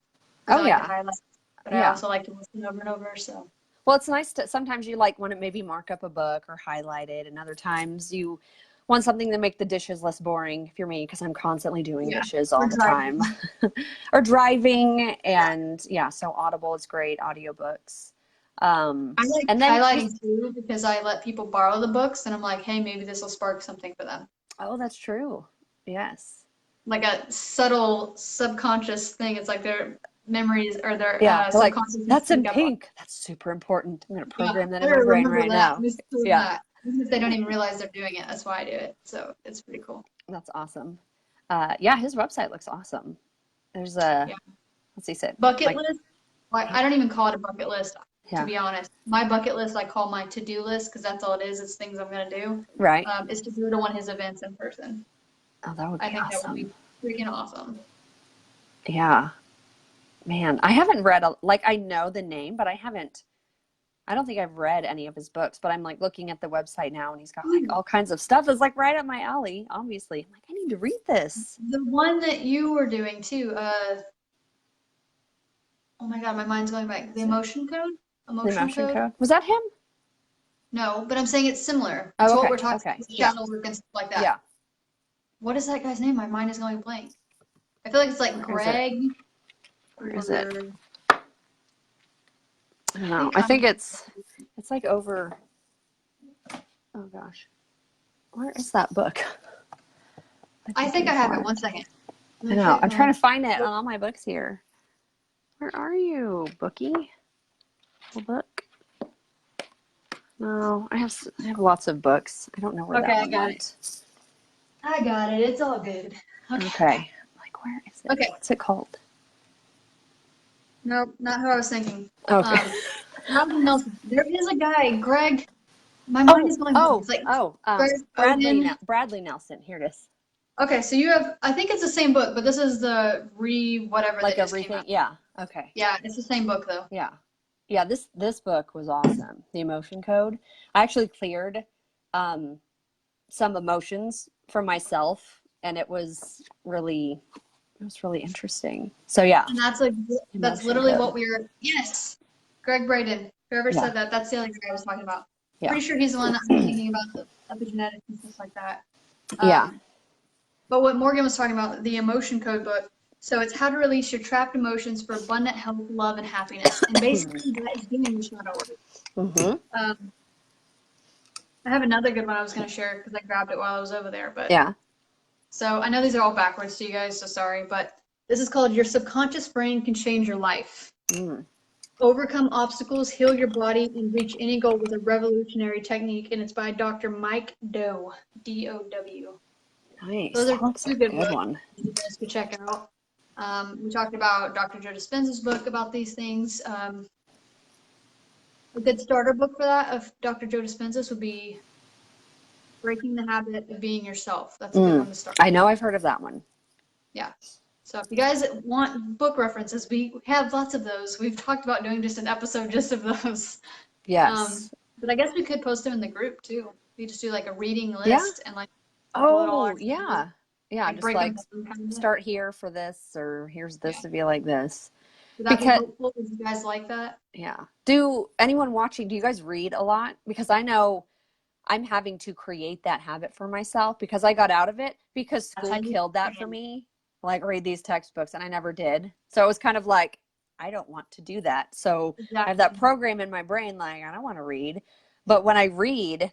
I like to highlight, but I also like to listen over and over. So. Well, it's nice to sometimes you like want to maybe mark up a book or highlight it, and other times you want something to make the dishes less boring. If you're me, because I'm constantly doing dishes all the time, or driving, and so Audible is great. Audiobooks. I like highlighting too, because I let people borrow the books, and I'm like, hey, maybe this will spark something for them. Oh, that's true. Yes. Like a subtle subconscious thing. It's like their memories or their subconscious. Like, that's in pink. That's super important. I'm going to program that in my brain right now. Even if they don't even realize they're doing it. That's why I do it. So it's pretty cool. That's awesome. His website looks awesome. There's a, let's see, bucket list. Like, I don't even call it a bucket list, to be honest. My bucket list, I call my to-do list, because that's all it is. It's things I'm going to do. Right. Is to go to one of his events in person. Oh, that would be awesome. That would be freaking awesome. Yeah. Man, I haven't read, I know the name, but I don't think I've read any of his books, but I'm like looking at the website now, and he's got like all kinds of stuff. It's like right up my alley, obviously. I'm like, I need to read this. The one that you were doing too, oh my God, my mind's going back. The Emotion Code? Emotion Code? Was that him? No, but I'm saying it's similar. Oh, to what we're talking about, shadow work and stuff like that. Yeah. What is that guy's name? My mind is going blank. I feel like it's like Greg. Where is it? I don't know. I think it's like over. Oh gosh, where is that book? I think I have it. 1 second. I know. I'm trying to find it on all my books here. Where are you, bookie? Book. No, I have lots of books. I don't know where that one went. I got it. It's all good. Okay. Like, where is it? Okay. What's it called? Nope, not who I was thinking. Okay. Nelson. There is a guy, Greg. My mind is going. Bradley Nelson. Here it is. Okay, so you have, I think it's the same book, but this is the whatever Like that just came everything. out. Yeah. Okay. Yeah, it's the same book though. Yeah. Yeah, this book was awesome. The Emotion Code. I actually cleared some emotions from myself, and it was really interesting. So yeah, And that's like, that's Emotion literally Code. what yes, Greg Braden, whoever Yeah. said that, that's the other guy I was talking about. Yeah. Pretty sure he's the one that was thinking about the epigenetics and stuff like that. Yeah. But what Morgan was talking about, the Emotion Code book, so it's how to release your trapped emotions for abundant health, love, and happiness. And basically that is doing the shadow work. Mm-hmm. I have another good one I was going to share because I grabbed it while I was over there. But Yeah. so I know these are all backwards to you guys, so sorry. But this is called Your Subconscious Brain Can Change Your Life. Mm. Overcome obstacles, heal your body, and reach any goal with a revolutionary technique. And it's by Dr. Mike Dow, D-O-W. Nice. Those are That looks two like a good good books one. you guys could check out. We talked about Dr. Joe Dispenza's book about these things. A good starter book for that of Dr. Joe Dispenza's would be Breaking the Habit of Being Yourself. That's a good one to start. I know I've heard of that one. Yeah. So if you guys want book references, we have lots of those. We've talked about doing just an episode just of those. Yes. But I guess we could post them in the group too. We just do like a reading Yeah. list and like upload all our Oh, yeah. Yeah, like just break like them down kind of. start here for this, or here's this Yeah. to be like this. Would that be Because helpful? Would you guys like that? yeah. Do anyone watching, do you guys read a lot? Because I know I'm having to create that habit for myself because I got out of it because That's school how you killed that for me. Like read these textbooks, and I never did. So it was kind of like, I don't want to do that. So I have that program in my brain like, I don't want to read. But when I read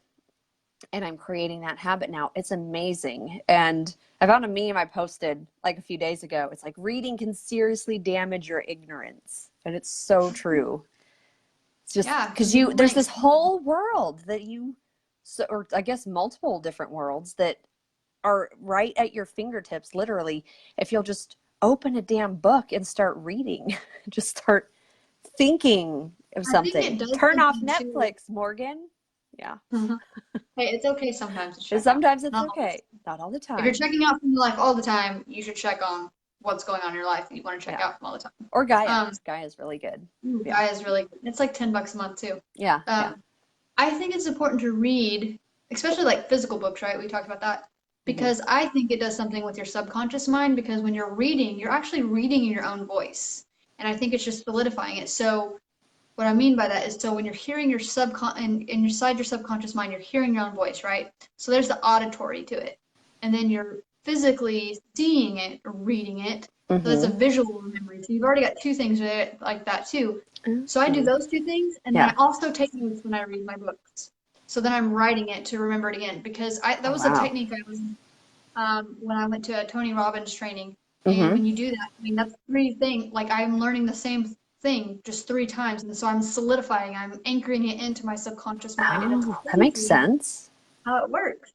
and I'm creating that habit now, it's amazing. And I found a meme I posted like a few days ago. It's like, reading can seriously damage your ignorance. And it's so true. It's just because there's this whole world that or I guess multiple different worlds that are right at your fingertips, literally, if you'll just open a damn book and start reading. Just start thinking of something. Turn off Netflix, Morgan. Yeah. Hey, it's okay sometimes to check Sometimes out. It's okay. Not all the time. If you're checking out from your life all the time, you should check on what's going on in your life and you want to check out from all the time. Or Gaia. Gaia is really good. Gaia is really good. It's like $10 a month too. Yeah. I think it's important to read, especially like physical books, right? We talked about that. Because I think it does something with your subconscious mind, because when you're reading, you're actually reading in your own voice. And I think it's just solidifying it. So what I mean by that is, so when you're hearing your inside your subconscious mind, you're hearing your own voice, right? So there's the auditory to it. And then you're physically seeing it or reading it. So it's a visual memory. So you've already got two things with it like that too. So I do those two things. And then I also take notes when I read my books. So then I'm writing it to remember it again, because that was a technique I was when I went to a Tony Robbins training. And when you do that, I mean, that's 3 things. Like I'm learning the same thing just 3 times. And so I'm solidifying, I'm anchoring it into my subconscious mind. And that makes sense. How it works.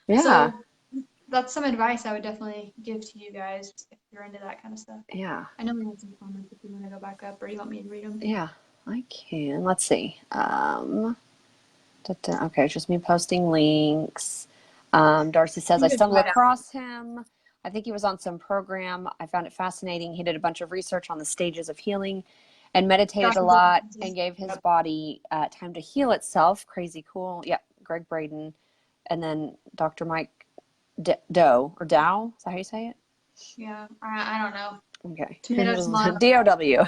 Yeah. So that's some advice I would definitely give to you guys if you're into that kind of stuff. Yeah. I know we had some comments if you want to go back up, or you want me to read them. Yeah, I can. Let's see. Okay, it's just me posting links. Darcy says, I stumbled across him. I think he was on some program. I found it fascinating. He did a bunch of research on the stages of healing and meditated a lot and gave his body time to heal itself. Crazy cool. Yep, Greg Braden. And then Dr. Mike Dow, or Dow, is that how you say it? Yeah, I don't know. Okay. Tomatoes, D-O-W.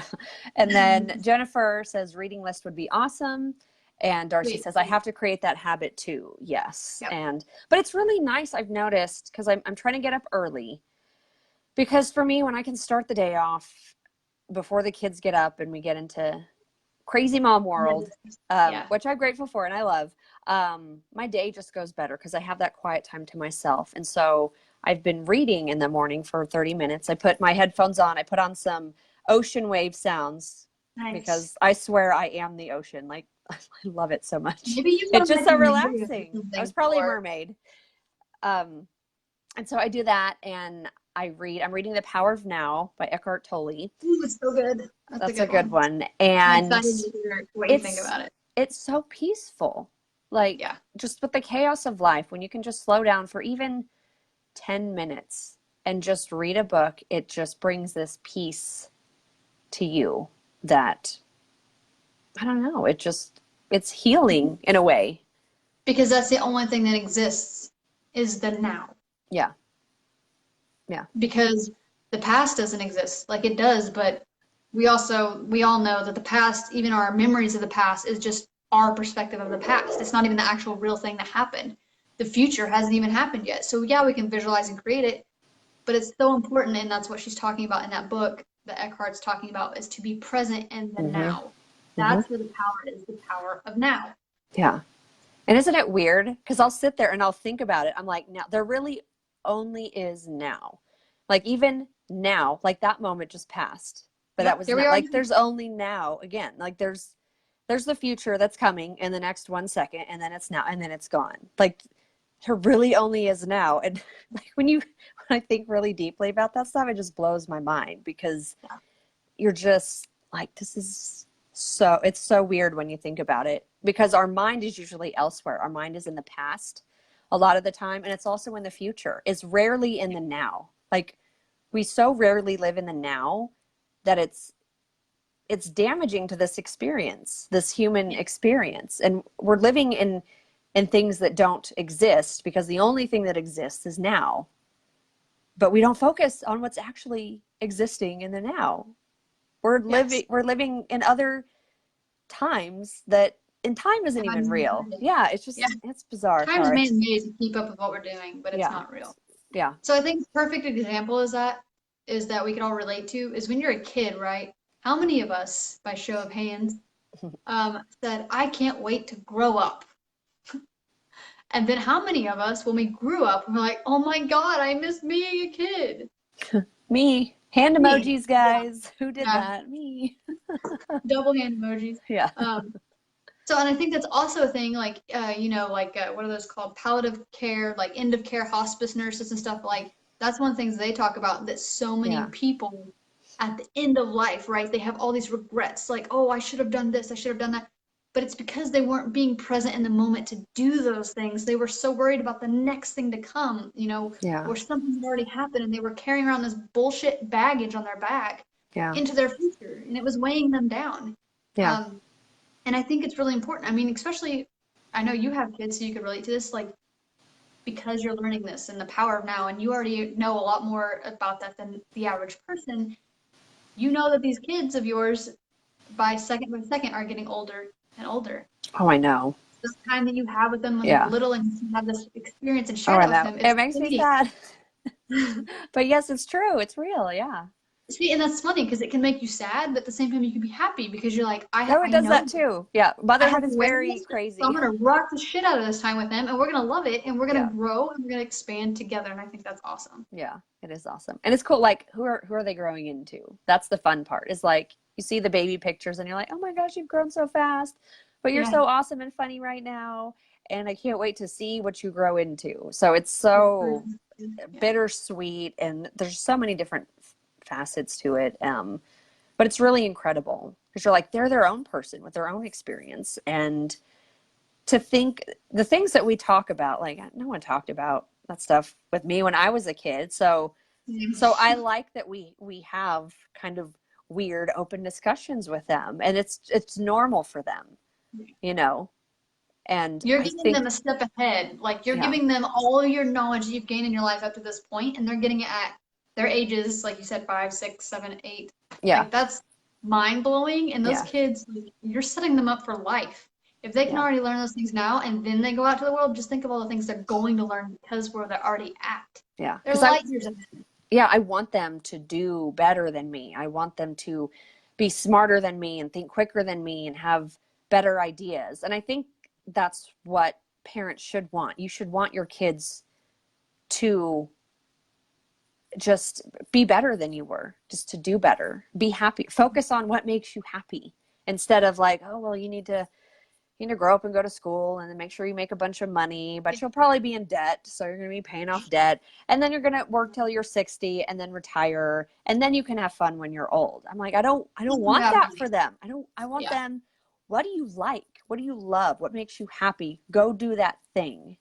And then Jennifer says, reading list would be awesome. And Darcy says, I have to create that habit too. Yes. Yep. But it's really nice, I've noticed, because I'm trying to get up early. Because for me, when I can start the day off before the kids get up and we get into crazy mom world, which I'm grateful for and I love, my day just goes better because I have that quiet time to myself. And so I've been reading in the morning for 30 minutes. I put my headphones on. I put on some ocean wave sounds because I swear I am the ocean. Like, I love it so much. It's just so relaxing. I was probably a mermaid. And so I do that, and I'm reading The Power of Now by Eckhart Tolle. Ooh, it's so good. That's a good one. And I'm excited to hear what you think about it. It's so peaceful. Like, just with the chaos of life, when you can just slow down for even 10 minutes and just read a book, it just brings this peace to you that, I don't know, it's healing in a way. Because that's the only thing that exists is the now. Yeah. Yeah. Because the past doesn't exist. Like it does, but we all know that the past, even our memories of the past, is just our perspective of the past. It's not even the actual real thing that happened. The future hasn't even happened yet. So yeah, we can visualize and create it, but it's so important, and that's what she's talking about in that book that Eckhart's talking about, is to be present in the now. That's where the power is, the power of now. Yeah. And isn't it weird? Because I'll sit there and I'll think about it. I'm like, now, there really only is now. Like even now, like that moment just passed. But that was not, like there's only now again. Like there's the future that's coming in the next 1 second, and then it's now, and then it's gone. Like there really only is now. And like when I think really deeply about that stuff, it just blows my mind, because you're just like, this is so, it's so weird when you think about it, because our mind is usually elsewhere. Our mind is in the past a lot of the time, and it's also in the future. It's rarely in the now. Like we so rarely live in the now that it's damaging to this experience, this human experience. And we're living in things that don't exist, because the only thing that exists is now. But we don't focus on what's actually existing in the now. We're living in other times that, and time isn't even real. Yeah, it's just, it's bizarre. Time is man-made to keep up with what we're doing, but it's not real. Yeah. So I think perfect example is that we can all relate to is when you're a kid, right? How many of us, by show of hands, said, I can't wait to grow up? And then how many of us, when we grew up, we're like, oh my God, I miss being a kid. Me. Hand emojis, guys. Who did that? Me. Double hand emojis. Yeah. So, and I think that's also a thing, like, what are those called? Palliative care, like end of care hospice nurses and stuff. Like, that's one of the things they talk about, that so many people at the end of life, right? They have all these regrets, like, oh, I should have done this, I should have done that. But it's because they weren't being present in the moment to do those things. They were so worried about the next thing to come, or something had already happened, and they were carrying around this bullshit baggage on their back into their future, and it was weighing them down. Yeah. And I think it's really important. I mean, especially, I know you have kids, so you could relate to this, like, because you're learning this and the power of now, and you already know a lot more about that than the average person. You know that these kids of yours, by second are getting older and older. Oh, I know. This time that you have with them when they're little, and you have this experience and share it with them. It makes me sad. But yes, it's true. It's real. Yeah. See, and that's funny, because it can make you sad, but at the same time you can be happy, because you're like, it does that too. Yeah, motherhood is very crazy. So I'm gonna rock the shit out of this time with them, and we're gonna love it, and we're gonna grow, and we're gonna expand together, and I think that's awesome. Yeah, it is awesome, and it's cool. Like, who are they growing into? That's the fun part. Is like you see the baby pictures, and you're like, oh my gosh, you've grown so fast, but you're so awesome and funny right now, and I can't wait to see what you grow into. So it's so bittersweet, and there's so many different facets to it, but it's really incredible, because you're like, they're their own person with their own experience. And to think the things that we talk about, like no one talked about that stuff with me when I was a kid, so I like that we have kind of weird open discussions with them, and it's normal for them, and you're giving them a step ahead. Like, you're giving them all your knowledge that you've gained in your life up to this point, and they're getting it at their ages, like you said, 5, 6, 7, 8. Yeah. Like, that's mind-blowing. And those kids, like, you're setting them up for life. If they can already learn those things now, and then they go out to the world, just think of all the things they're going to learn because where they're already at. Yeah. They're light years ahead. Yeah, I want them to do better than me. I want them to be smarter than me and think quicker than me and have better ideas. And I think that's what parents should want. You should want your kids to just be better than you were, just to do better, be happy, focus on what makes you happy, instead of like, oh, well, you need to grow up and go to school and then make sure you make a bunch of money, but you'll probably be in debt. So you're going to be paying off debt, and then you're going to work till you're 60 and then retire. And then you can have fun when you're old. I'm like, I don't want that for them. I want them. What do you like? What do you love? What makes you happy? Go do that thing.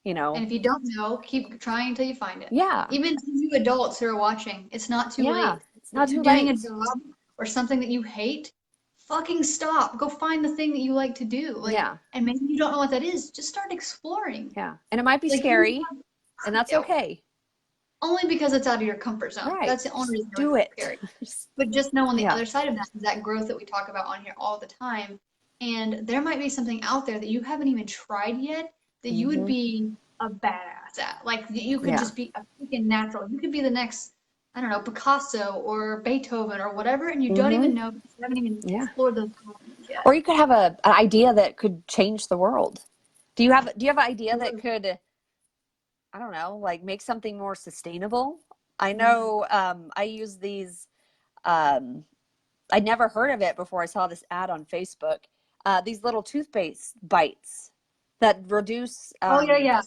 you And know. if you don't know, keep trying until you find it. Yeah. Even to you adults who are watching, it's not too Yeah. late. It's If not you're too doing a late. job or something that you hate, fucking stop. Go find the thing that you like to do. Like, Yeah. and maybe you don't know what that is. Just start exploring. Yeah. And it might be Like, you scary, and that's know, okay. only because it's out of your comfort zone. Right. That's the only Just reason it do would be it. scary. But just know on the Yeah. other side of that is that growth that we talk about on here all the time. And there might be something out there that you haven't even tried yet that you would Mm-hmm. be a badass at. Like you could Yeah. just be a freaking natural. You could be the next, I don't know, Picasso or Beethoven or whatever, and you don't Mm-hmm. even know because you haven't even Yeah. explored those avenues yet. Or you could have an idea that could change the world. Do you have an idea that could, I don't know, like make something more sustainable? I know I use these um I'd never heard of it before I saw this ad on Facebook. These little toothpaste bites that reduce Oh yeah, yeah.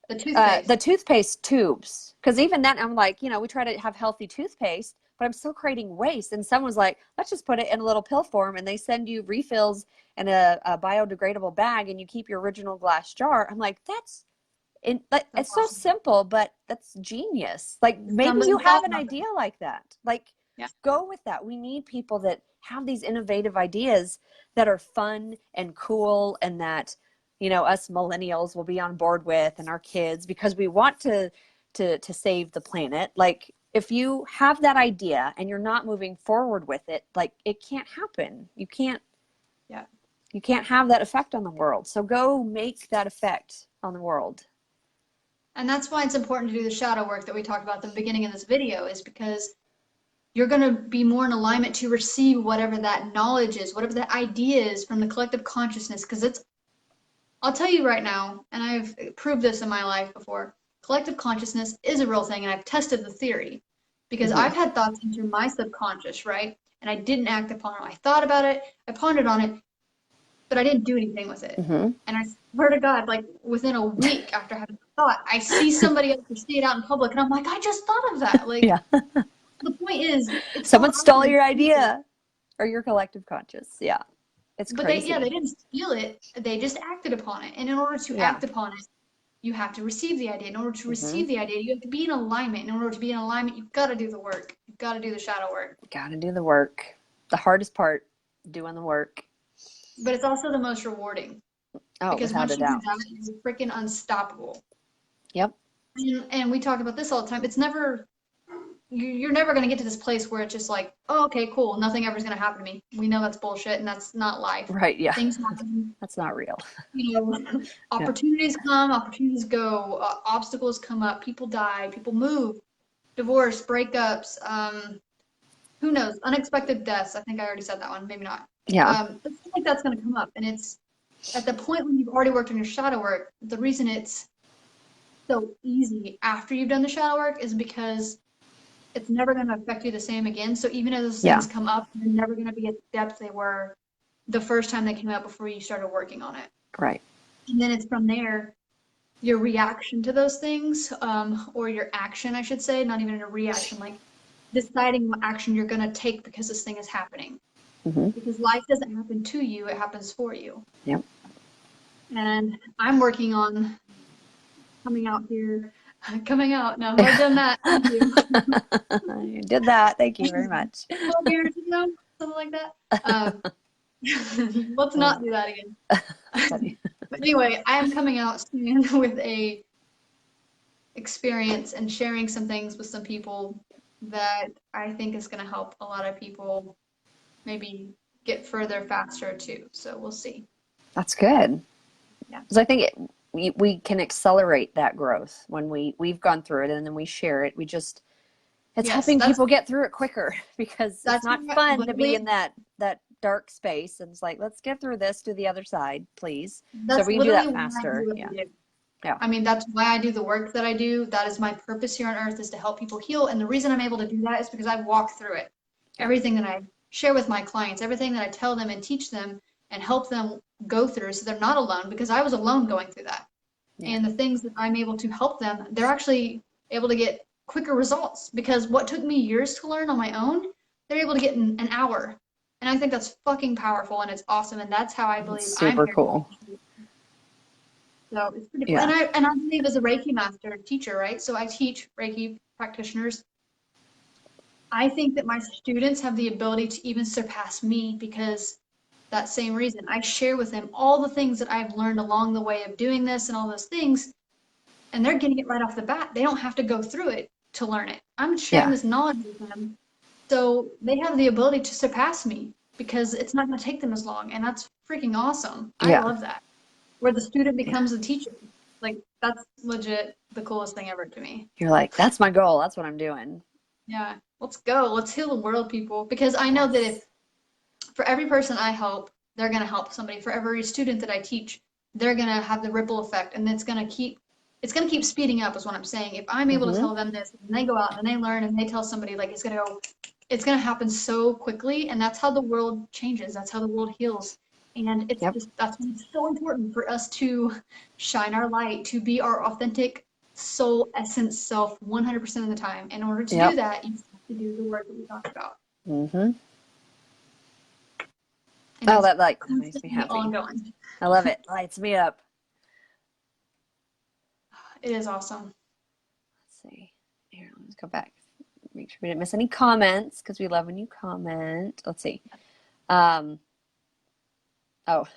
The the toothpaste. toothpaste tubes. Because even then, I'm like, we try to have healthy toothpaste, but I'm still creating waste. And someone's like, let's just put it in a little pill form, and they send you refills in a biodegradable bag, and you keep your original glass jar. I'm like, That's it's so awesome. simple, but that's genius. Like maybe you Somebody have thought an about that. idea like that. Like Yeah. go with that. We need people that have these innovative ideas that are fun and cool, and that us millennials will be on board with, and our kids, because we want to save the planet. Like if you have that idea and you're not moving forward with it, like it can't happen. Yeah. You can't have that effect on the world. So go make that effect on the world. And that's why it's important to do the shadow work that we talked about at the beginning of this video, is because you're going to be more in alignment to receive whatever that knowledge is, whatever that idea is from the collective consciousness. Because I'll tell you right now, and I've proved this in my life before, collective consciousness is a real thing, and I've tested the theory. Because Mm-hmm. I've had thoughts into my subconscious, right? And I didn't act upon them. I thought about it, I pondered on it, but I didn't do anything with it. Mm-hmm. And I swear to God, like within a week after having a thought, I see somebody else or see it out in public, and I'm like, I just thought of that. Like, Yeah. the point is, it's all Someone out stole there. your idea, or your collective conscious. Yeah. It's But they crazy. didn't steal it. They just acted upon it. And in order to Yeah. act upon it, you have to receive the idea. In order to Mm-hmm. receive the idea, you have to be in alignment. In order to be in alignment, you've got to do the work. You've got to do the shadow work. Got to do the work. The hardest part, doing the work. But it's also the most rewarding. Oh, because without once a you do doubt. that, you're freaking unstoppable. Yep. And we talk about this all the time. It's never, you're never going to get to this place where it's just like, oh, okay, cool. Nothing ever is going to happen to me. We know that's bullshit, and that's not life. Right. Yeah. Things happen. That's not real. Opportunities come, opportunities go, obstacles come up, people die, people move, divorce, breakups, who knows, unexpected deaths. I think I already said that one, maybe not. Yeah. But stuff like that's going to come up, and it's at the point when you've already worked on your shadow work. The reason it's so easy after you've done the shadow work is because it's never going to affect you the same again. So even as those things come up, they're never going to be at the depth they were the first time they came out before you started working on it. Right. And then it's from there, your reaction to those things, or your action, I should say, not even a reaction, like deciding what action you're going to take because this thing is happening. Mm-hmm. Because life doesn't happen to you, it happens for you. Yep. And I'm working on coming out. No, I've done that. Thank you. You did that. Thank you very much. 12 years ago, something like that. Let's not do that again. But anyway, I am coming out soon with a experience and sharing some things with some people that I think is going to help a lot of people maybe get further faster too. So we'll see. That's good. Yeah. Because I think we can accelerate that growth when we've gone through it, and then we share it. It's helping people get through it quicker, because it's not fun to be in that dark space. And it's like, let's get through this to the other side, please. So we can do that faster. Yeah. I mean, that's why I do the work that I do. That is my purpose here on earth, is to help people heal. And the reason I'm able to do that is because I've walked through it. Everything that I share with my clients, everything that I tell them and teach them and help them go through, so they're not alone, because I was alone going through that. Yeah. And the things that I'm able to help them, they're actually able to get quicker results, because what took me years to learn on my own, they're able to get in an hour. And I think that's fucking powerful, and it's awesome. And that's how I believe super cool. So it's pretty cool. Yeah. And I believe as a Reiki master teacher, right? So I teach Reiki practitioners. I think that my students have the ability to even surpass me because that same reason. I share with them all the things that I've learned along the way of doing this and all those things, and they're getting it right off the bat. They don't have to go through it to learn it. I'm sharing Yeah. this knowledge with them, so they have the ability to surpass me because it's not going to take them as long, and that's freaking awesome. I Yeah. love that. Where the student Yeah. becomes the teacher. Like, that's legit the coolest thing ever to me. You're like, that's my goal. That's what I'm doing. Yeah, let's go. Let's heal the world, people. Because I know that Yes. if for every person I help, they're going to help somebody. For every student that I teach, they're going to have the ripple effect, and it's going to keep speeding up is what I'm saying. If I'm able to Mm-hmm. tell them this, and they go out and they learn and they tell somebody, like, it's going to happen so quickly, and that's how the world changes. That's how the world heals. And it's Yep. just, that's why it's so important for us to shine our light, to be our authentic soul essence self 100% of the time. In order to do Yep. that, you have to do the work that we talked about. Mm-hmm. And Oh, it's that like makes me constantly happy. ongoing. I love it. Lights me up. It is awesome. Let's see. Here, let's go back. Make sure we didn't miss any comments because we love when you comment. Let's see. Oh,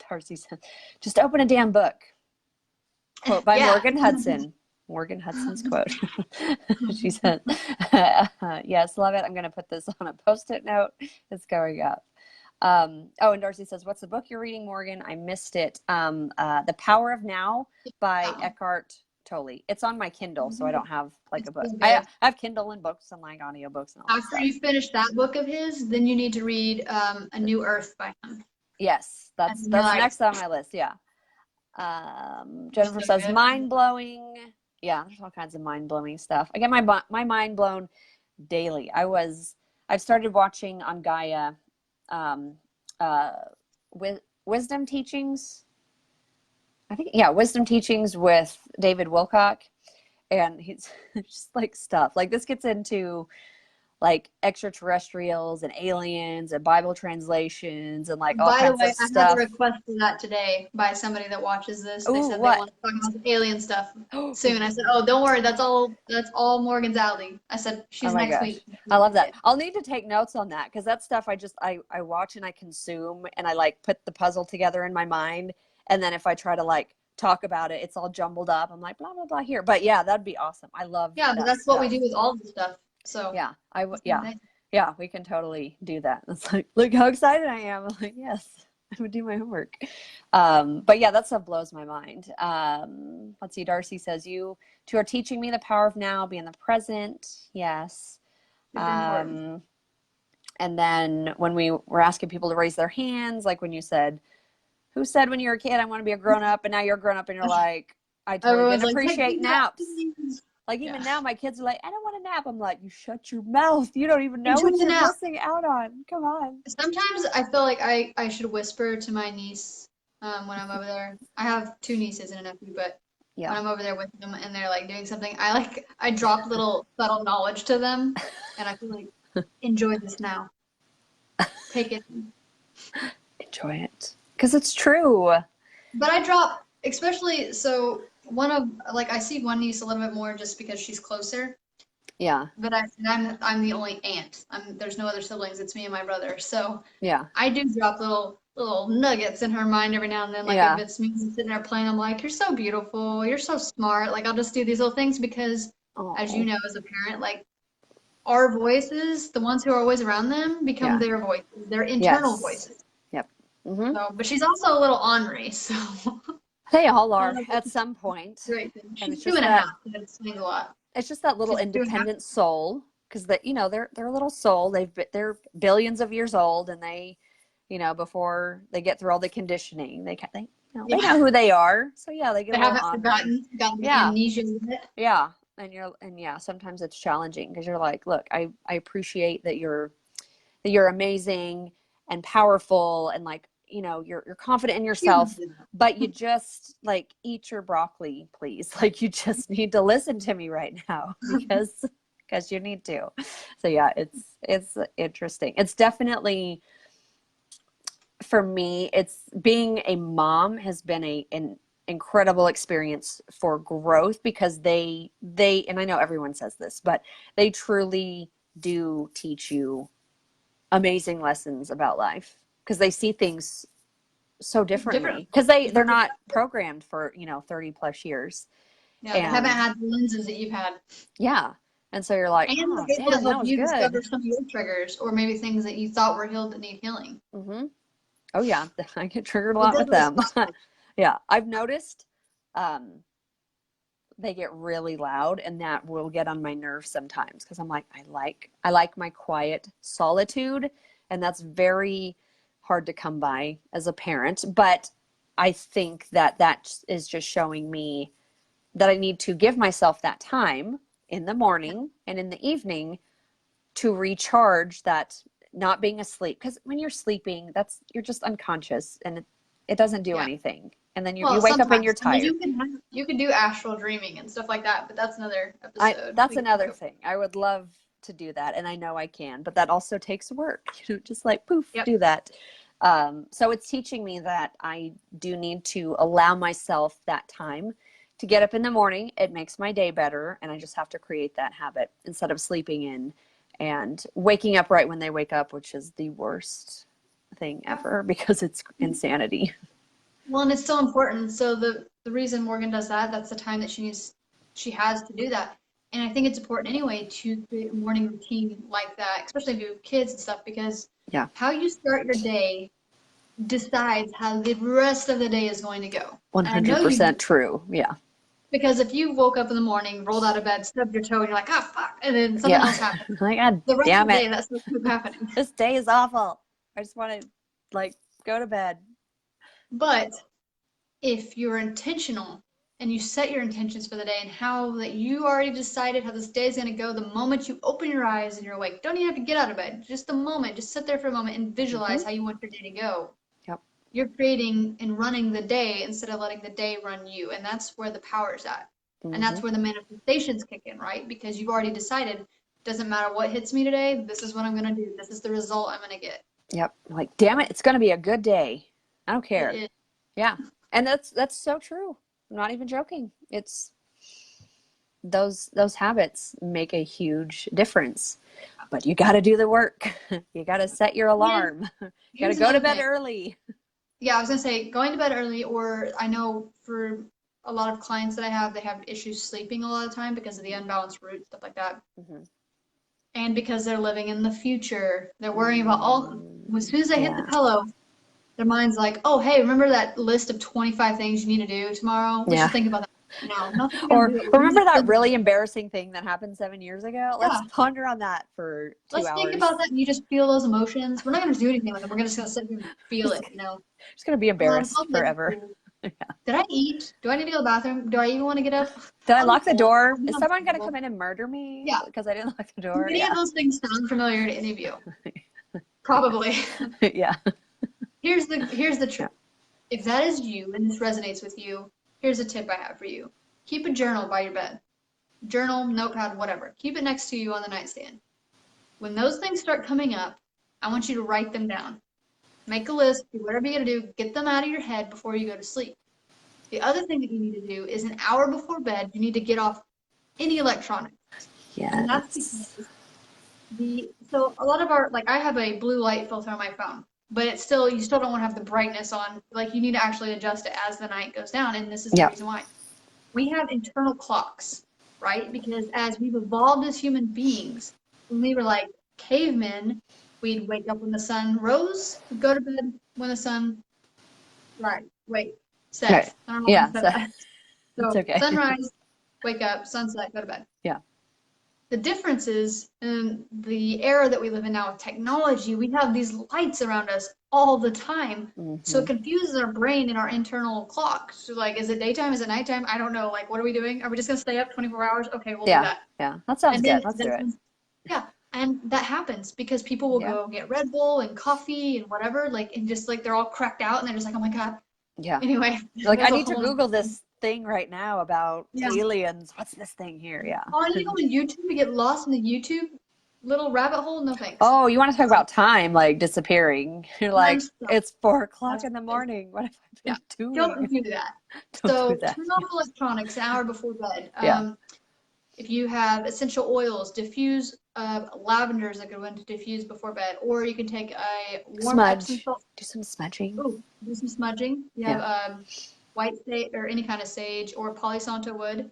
Darcy said, just open a damn book. Quote by Yeah. Morgan Hudson. Morgan Hudson's quote. She said, yes, love it. I'm going to put this on a Post-it note. It's going up. Oh, and Darcy says, what's the book you're reading, Morgan? I missed it. The Power of Now by Eckhart Tolle. It's on my Kindle, so I don't have like a book. I have Kindle and books and like audiobooks and all that After stuff. you finish that book of his, then you need to read A New Earth by him. Yes, that's next on my list. Yeah. Jennifer says, mind-blowing. Yeah, there's all kinds of mind-blowing stuff. I get my mind blown daily. I've started watching on Gaia with wisdom teachings. I think, yeah, wisdom teachings with David Wilcock. And he's just like stuff. Like this gets into like extraterrestrials and aliens and Bible translations and like all kinds of stuff. I have a request for that today by somebody that watches this. They said they want to talk about alien stuff soon. I said, oh, don't worry, that's all Morgan's alley. I said, she's next week. I love that. I'll need to take notes on that because that stuff I watch and I consume and I like put the puzzle together in my mind. And then if I try to like talk about it, it's all jumbled up. I'm like, blah, blah, blah here. But yeah, that'd be awesome. I love but that's what we do with all of the stuff. So yeah, yeah, we can totally do that. It's like, look how excited I am. I'm like, yes, I would do my homework. But yeah, that stuff blows my mind. Let's see. Darcy says, you two are teaching me the power of now, be in the present. Yes. And then when we were asking people to raise their hands, like when you said, who said when you were a kid, I want to be a grown up, and now you're a grown up and you're like, I totally didn't appreciate naps. Like even now my kids are like, I don't want a nap. I'm like, you shut your mouth. You don't even know what you're missing out on. Come on. Sometimes I feel like I should whisper to my niece when I'm over there. I have 2 nieces and a nephew, but when I'm over there with them and they're like doing something, I drop little subtle knowledge to them and I feel like, enjoy this now. Take it. Enjoy it. Because it's true. But I drop, especially, so I see one niece a little bit more just because she's closer. Yeah. But I'm the only aunt. There's no other siblings. It's me and my brother. So yeah, I do drop little nuggets in her mind every now and then. Like if it's me sitting there playing, I'm like, you're so beautiful. You're so smart. Like I'll just do these little things because, as you know, as a parent, like our voices, the ones who are always around them, become their voices, their internal voices. Yep. Mm-hmm. So, but she's also a little ornery, so. They all are at some point. Right. She's 2.5. That's a lot. It's just that little independent soul, because they're a little soul. They're billions of years old, and they, before they get through all the conditioning, they know who they are. So yeah, they haven't forgotten amnesia with it. Yeah, and sometimes it's challenging because you're like, look, I appreciate that you're amazing and powerful and like. You're confident in yourself, but you just like eat your broccoli, please. Like you just need to listen to me right now because you need to. So yeah, it's interesting. It's definitely, for me, it's being a mom has been an incredible experience for growth, because they and I know everyone says this, but they truly do teach you amazing lessons about life, because they see things so differently, because they're not programmed for 30 plus years. Yeah, they haven't had the lenses that you've had. Yeah. And so you're like, and oh, they're able damn, to that help was you good. discover some of your triggers, or maybe things that you thought were healed that need healing. Mm-hmm. Oh yeah, I get triggered a lot with them. Yeah, I've noticed they get really loud, and that will get on my nerves sometimes, because I'm like, I like my quiet solitude, and that's very hard to come by as a parent. But I think that is just showing me that I need to give myself that time in the morning and in the evening to recharge, that not being asleep, because when you're sleeping, you're just unconscious, and it doesn't do anything, and then you wake up and you're tired. You can do astral dreaming and stuff like that, but that's another episode. That's another thing. I would love to do that, and I know I can, but that also takes work. Just like poof, do that. So it's teaching me that I do need to allow myself that time to get up in the morning. It makes my day better, and I just have to create that habit instead of sleeping in and waking up right when they wake up, which is the worst thing ever, because it's insanity. Well, and it's so important. So the reason Morgan does that, that's the time that she has to do that. And I think it's important anyway to create a morning routine like that, especially if you have kids and stuff, because how you start your day decides how the rest of the day is going to go. 100% true. Yeah. Because if you woke up in the morning, rolled out of bed, stubbed your toe, and you're like, oh, fuck, and then something else happens. Like, God the rest damn of the it. day, that's what keeps happening. This day is awful. I just want to, go to bed. But if you're intentional and you set your intentions for the day, and how that you already decided how this day is going to go the moment you open your eyes and you're awake, don't even have to get out of bed. Just the moment, just sit there for a moment and visualize how you want your day to go. Yep. You're creating and running the day instead of letting the day run you. And that's where the power is at. And that's where the manifestations kick in, right? Because you've already decided, doesn't matter what hits me today, this is what I'm going to do. This is the result I'm going to get. Yep. Like, damn it, it's going to be a good day. I don't care. Yeah. And that's so true. I'm not even joking. It's those habits make a huge difference. But you got to do the work. You got to set your alarm. You got to go to bed early. Yeah, I was going to say going to bed early, or I know for a lot of clients that I have, they have issues sleeping a lot of the time because of the unbalanced root, stuff like that. And because they're living in the future, they're worrying about as soon as they hit the pillow, their mind's like, oh, hey, remember that list of 25 things you need to do tomorrow? We should think about that. No, or remember that really embarrassing thing that happened 7 years ago? Let's ponder on that for 2 hours. Let's think about that, and you just feel those emotions. We're not going to do anything with them. We're just going to sit here and feel it, Just going to be embarrassed forever. Did I eat? Do I need to go to the bathroom? Do I even want to get up? Did I lock the door? Is someone going to come in and murder me? Yeah. Because I didn't lock the door? Do any of those things sound familiar to any of you? Probably. Yeah. Here's the truth. If that is you and this resonates with you, here's a tip I have for you. Keep a journal by your bed. Journal, notepad, whatever. Keep it next to you on the nightstand. When those things start coming up, I want you to write them down. Make a list, do whatever you gotta do, get them out of your head before you go to sleep. The other thing that you need to do is an hour before bed, you need to get off any electronics. Yes. And that's because so a lot of I have a blue light filter on my phone, but you still don't want to have the brightness on. You need to actually adjust it as the night goes down, and this is the reason why. We have internal clocks, right? Because as we've evolved as human beings, when we were like cavemen, we'd wake up when the sun rose, go to bed when the sun sets. Right. I don't know if I said that. So it's okay. Sunrise, wake up, sunset, go to bed. Yeah. The difference is in the era that we live in now with technology, we have these lights around us all the time. So it confuses our brain and our internal clock. So is it daytime? Is it nighttime? I don't know. What are we doing? Are we just going to stay up 24 hours? Okay, we'll do that. Yeah, that sounds good. Let's do it. Yeah, and that happens because people will go get Red Bull and coffee and whatever, and just they're all cracked out and they're just like, oh my God. Yeah. Anyway. I need to Google this thing right now about aliens. What's this thing here? Yeah. Oh, you go on YouTube, you get lost in the YouTube little rabbit hole, no thanks. Oh, you want to talk about time like disappearing? You're Time like, stuff. it's 4 o'clock That's in the right. morning. What have I Yeah. been doing? Don't do that. Don't do So that. turn off electronics an hour before bed. Yeah. If you have essential oils, diffuse lavenders that go into diffuse before bed, or you can take a warm Epsom Smudge. salt. Do some smudging. Oh, do some smudging. You have Yeah. white sage or any kind of sage or Palo Santo wood.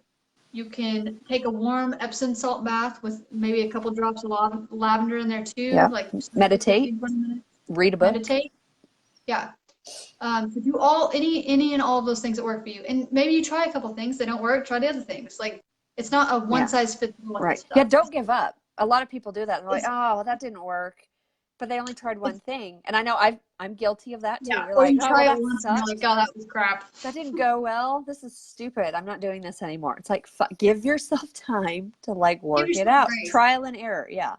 You can take a warm Epsom salt bath with maybe a couple drops of lavender in there too, Yeah. like just 15, Meditate. 20 minutes. Read a book. Meditate. Yeah. So do any and all of those things that work for you. And maybe you try a couple things, they don't work, try the other things. Like it's not a one Yeah. size fits all with this Right. Yeah. stuff. Don't give up. A lot of people do that. And they're like, It's, oh, well, that didn't work. But they only tried one it's thing. And I know I'm guilty of that too. yeah. You're Or like, you oh, well, try it that once and you're like, sucked. oh, that was crap. That didn't go well. This is stupid. I'm not doing this anymore. It's like, give yourself time to like Give work it yourself out. grace. Trial and error. Yeah.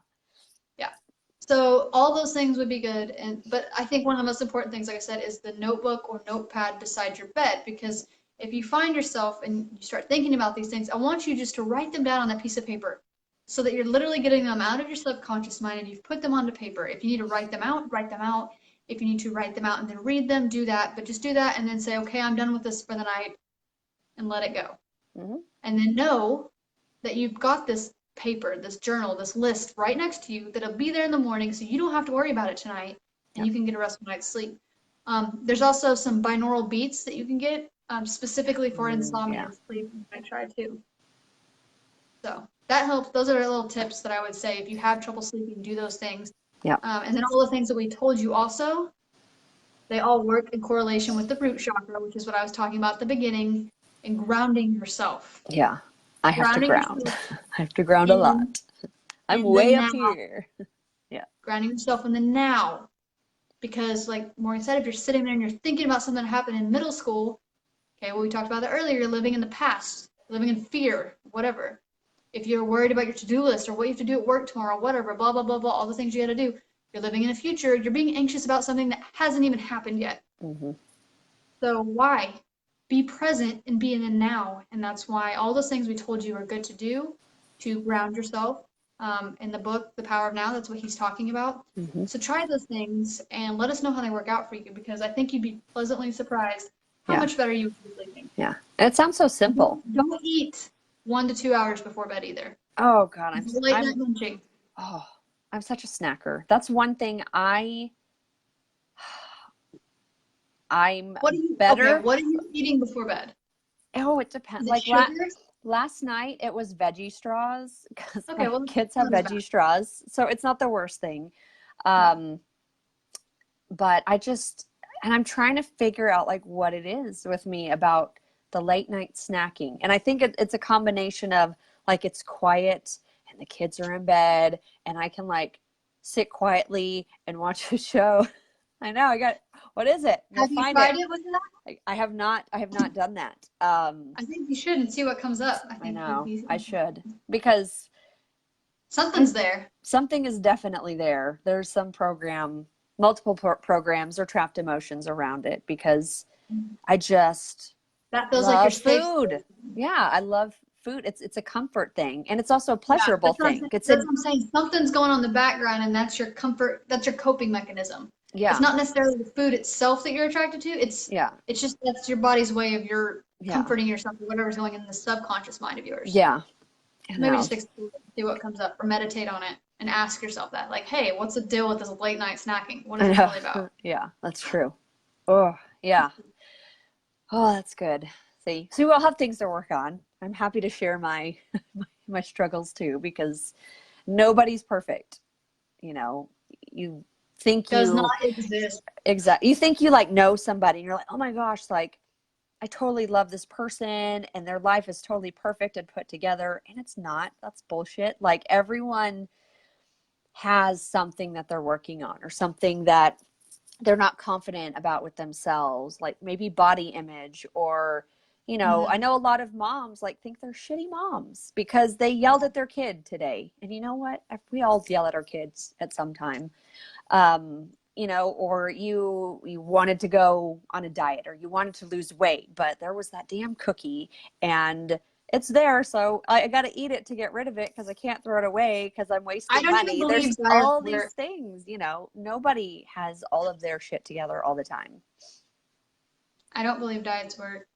Yeah. So all those things would be good. But I think one of the most important things, like I said, is the notebook or notepad beside your bed. Because if you find yourself and you start thinking about these things, I want you just to write them down on that piece of paper so that you're literally getting them out of your subconscious mind and you've put them onto paper. If you need to write them out, write them out. If you need to write them out and then read them, do that. But just do that and then say, okay, I'm done with this for the night and let it go. Mm-hmm. And then know that you've got this paper, this journal, this list right next to you that'll be there in the morning so you don't have to worry about it tonight and you can get a restful night's sleep. There's also some binaural beats that you can get specifically for insomnia and sleep. You might try too. So that helps. Those are little tips that I would say if you have trouble sleeping, do those things. Yeah. And then all the things that we told you also, they all work in correlation with the root chakra, which is what I was talking about at the beginning, and grounding yourself. Yeah. I have to Grounding ground. yourself I have to ground a lot. I'm in way the up now. here. Yeah. Grounding yourself in the now. Because like Maureen said, if you're sitting there and you're thinking about something that happened in middle school, okay, well, we talked about that earlier, you're living in the past, living in fear, whatever. If you're worried about your to-do list or what you have to do at work tomorrow, whatever, blah, blah, blah, blah, all the things you got to do, you're living in the future, you're being anxious about something that hasn't even happened yet. Mm-hmm. So why? Be present and be in the now. And that's why all those things we told you are good to do to ground yourself. In the book, The Power of Now, that's what he's talking about. Mm-hmm. So try those things and let us know how they work out for you because I think you'd be pleasantly surprised how much better you would be sleeping. Yeah. And it sounds so simple. Don't eat 1 to 2 hours before bed either. Oh God, Late night munching. Oh, I'm such a snacker. That's one thing I'm better. Okay, what are you eating before bed? Oh, it depends. Is Like it sugar? last night, it was veggie straws because Okay, my well, kids have that's veggie straws, so it's not the worst thing. But and I'm trying to figure out like what it is with me about the late night snacking, and I think it's a combination of like it's quiet and the kids are in bed, and I can like sit quietly and watch a show. I know what is it? Have you tried it with that? I have not done that. I think you should and see what comes up. I know I should because something's there. Something is definitely there. There's some multiple programs or trapped emotions around it because I just that feels love like your food. Yeah, I love food. It's a comfort thing and it's also a pleasurable thing. That's what I'm saying. Something's going on in the background and that's your comfort. That's your coping mechanism. Yeah. It's not necessarily the food itself that you're attracted to. It's just that's your body's way of your comforting yourself or whatever's going in the subconscious mind of yours. Yeah. Maybe just see what comes up or meditate on it and ask yourself that. Like, hey, what's the deal with this late night snacking? What is it really about? Yeah, that's true. Oh, yeah. Oh, that's good. See, we'll have things to work on. I'm happy to share my my struggles too because nobody's perfect. You know, you think does not exist. Exactly. You think you like know somebody and you're like, oh my gosh, like I totally love this person and their life is totally perfect and put together. And it's not. That's bullshit. Like everyone has something that they're working on or something that they're not confident about with themselves, like maybe body image or, you know, I know a lot of moms like think they're shitty moms because they yelled at their kid today. And you know what? We all yell at our kids at some time. You know, or you wanted to go on a diet or you wanted to lose weight, but there was that damn cookie and it's there, so I got to eat it to get rid of it because I can't throw it away because I'm I wasting don't even money. believe There's diets all these work. things, you know, nobody has all of their shit together all the time. I don't believe diets work.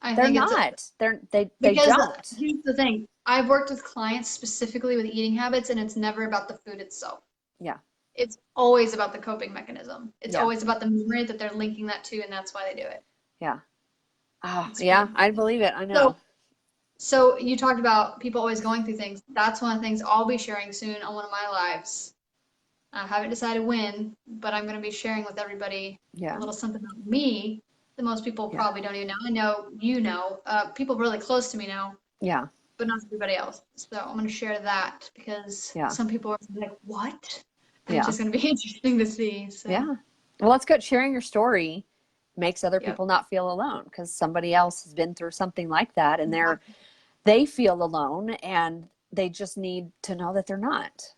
I They're think it's not. They because don't. here's the thing. I've worked with clients specifically with eating habits, and it's never about the food itself. Yeah. It's always about the coping mechanism. It's Yeah. always about the memory that they're linking that to, and that's why they do it. Yeah. Oh, It's yeah, really I believe it. I so. know. So you talked about people always going through things. That's one of the things I'll be sharing soon on one of my lives. I haven't decided when, but I'm going to be sharing with everybody a Yeah. little something about me that most people Yeah. probably don't even know. I know you know. People really close to me know, Yeah. but not everybody else. So I'm going to share that because Yeah. some people are like, "What?" And it's Yeah. just going to be interesting to see. So Yeah. Well, that's good. Sharing your story makes other yep. people not feel alone because somebody else has been through something like that and Exactly. they feel alone and they just need to know that they're not.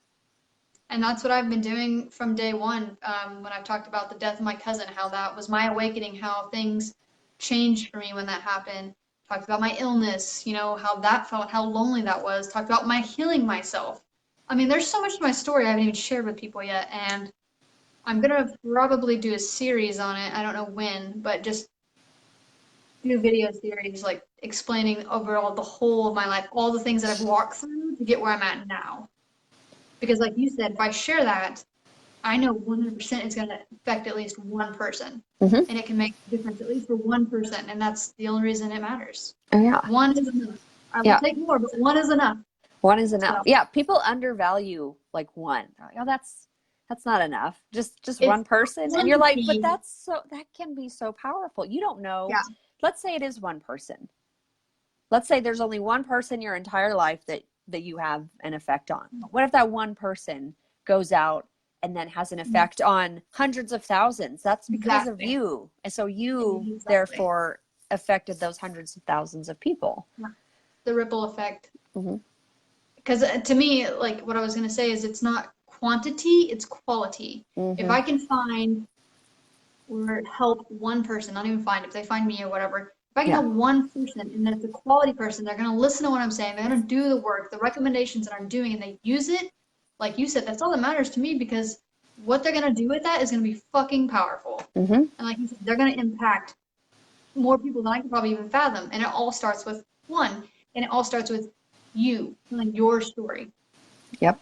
And that's what I've been doing from day one. When I've talked about the death of my cousin, how that was my awakening, how things changed for me when that happened. Talked about my illness, you know, how that felt, how lonely that was. Talked about my healing myself. I mean, there's so much of my story I haven't even shared with people yet. And I'm going to probably do a series on it. I don't know when, but just do video series, like explaining overall the whole of my life, all the things that I've walked through to get where I'm at now. Because, like you said, if I share that, I know 100% it's going to affect at least one person. Mm-hmm. And it can make a difference at least for one person. And that's the only reason it matters. Oh, yeah. One is enough. I will Yeah. take more, but one is enough. One is enough. So Yeah. People undervalue like one. They're like, oh, that's not enough. Just it's one person. And you're like, but plenty. that can be so powerful. You don't know. Yeah. Let's say it is one person. Let's say there's only one person your entire life that you have an effect on. What if that one person goes out and then has an effect on hundreds of thousands? That's because of Exactly. you. And so you Exactly. therefore affected those hundreds of thousands of people. Yeah. The ripple effect. Mm-hmm. Because to me, like what I was going to say is it's not quantity, it's quality. If Mm-hmm. I can find or help one person, not even find, if they find me or whatever, if I can Yeah. help one person and it's a quality person, they're going to listen to what I'm saying, they're going to do the work, the recommendations that I'm doing, and they use it, like you said, that's all that matters to me because what they're going to do with that is going to be fucking powerful. Mm-hmm. And like you said, they're going to impact more people than I can probably even fathom. And it all starts with one, and it all starts with you telling your story. Yep.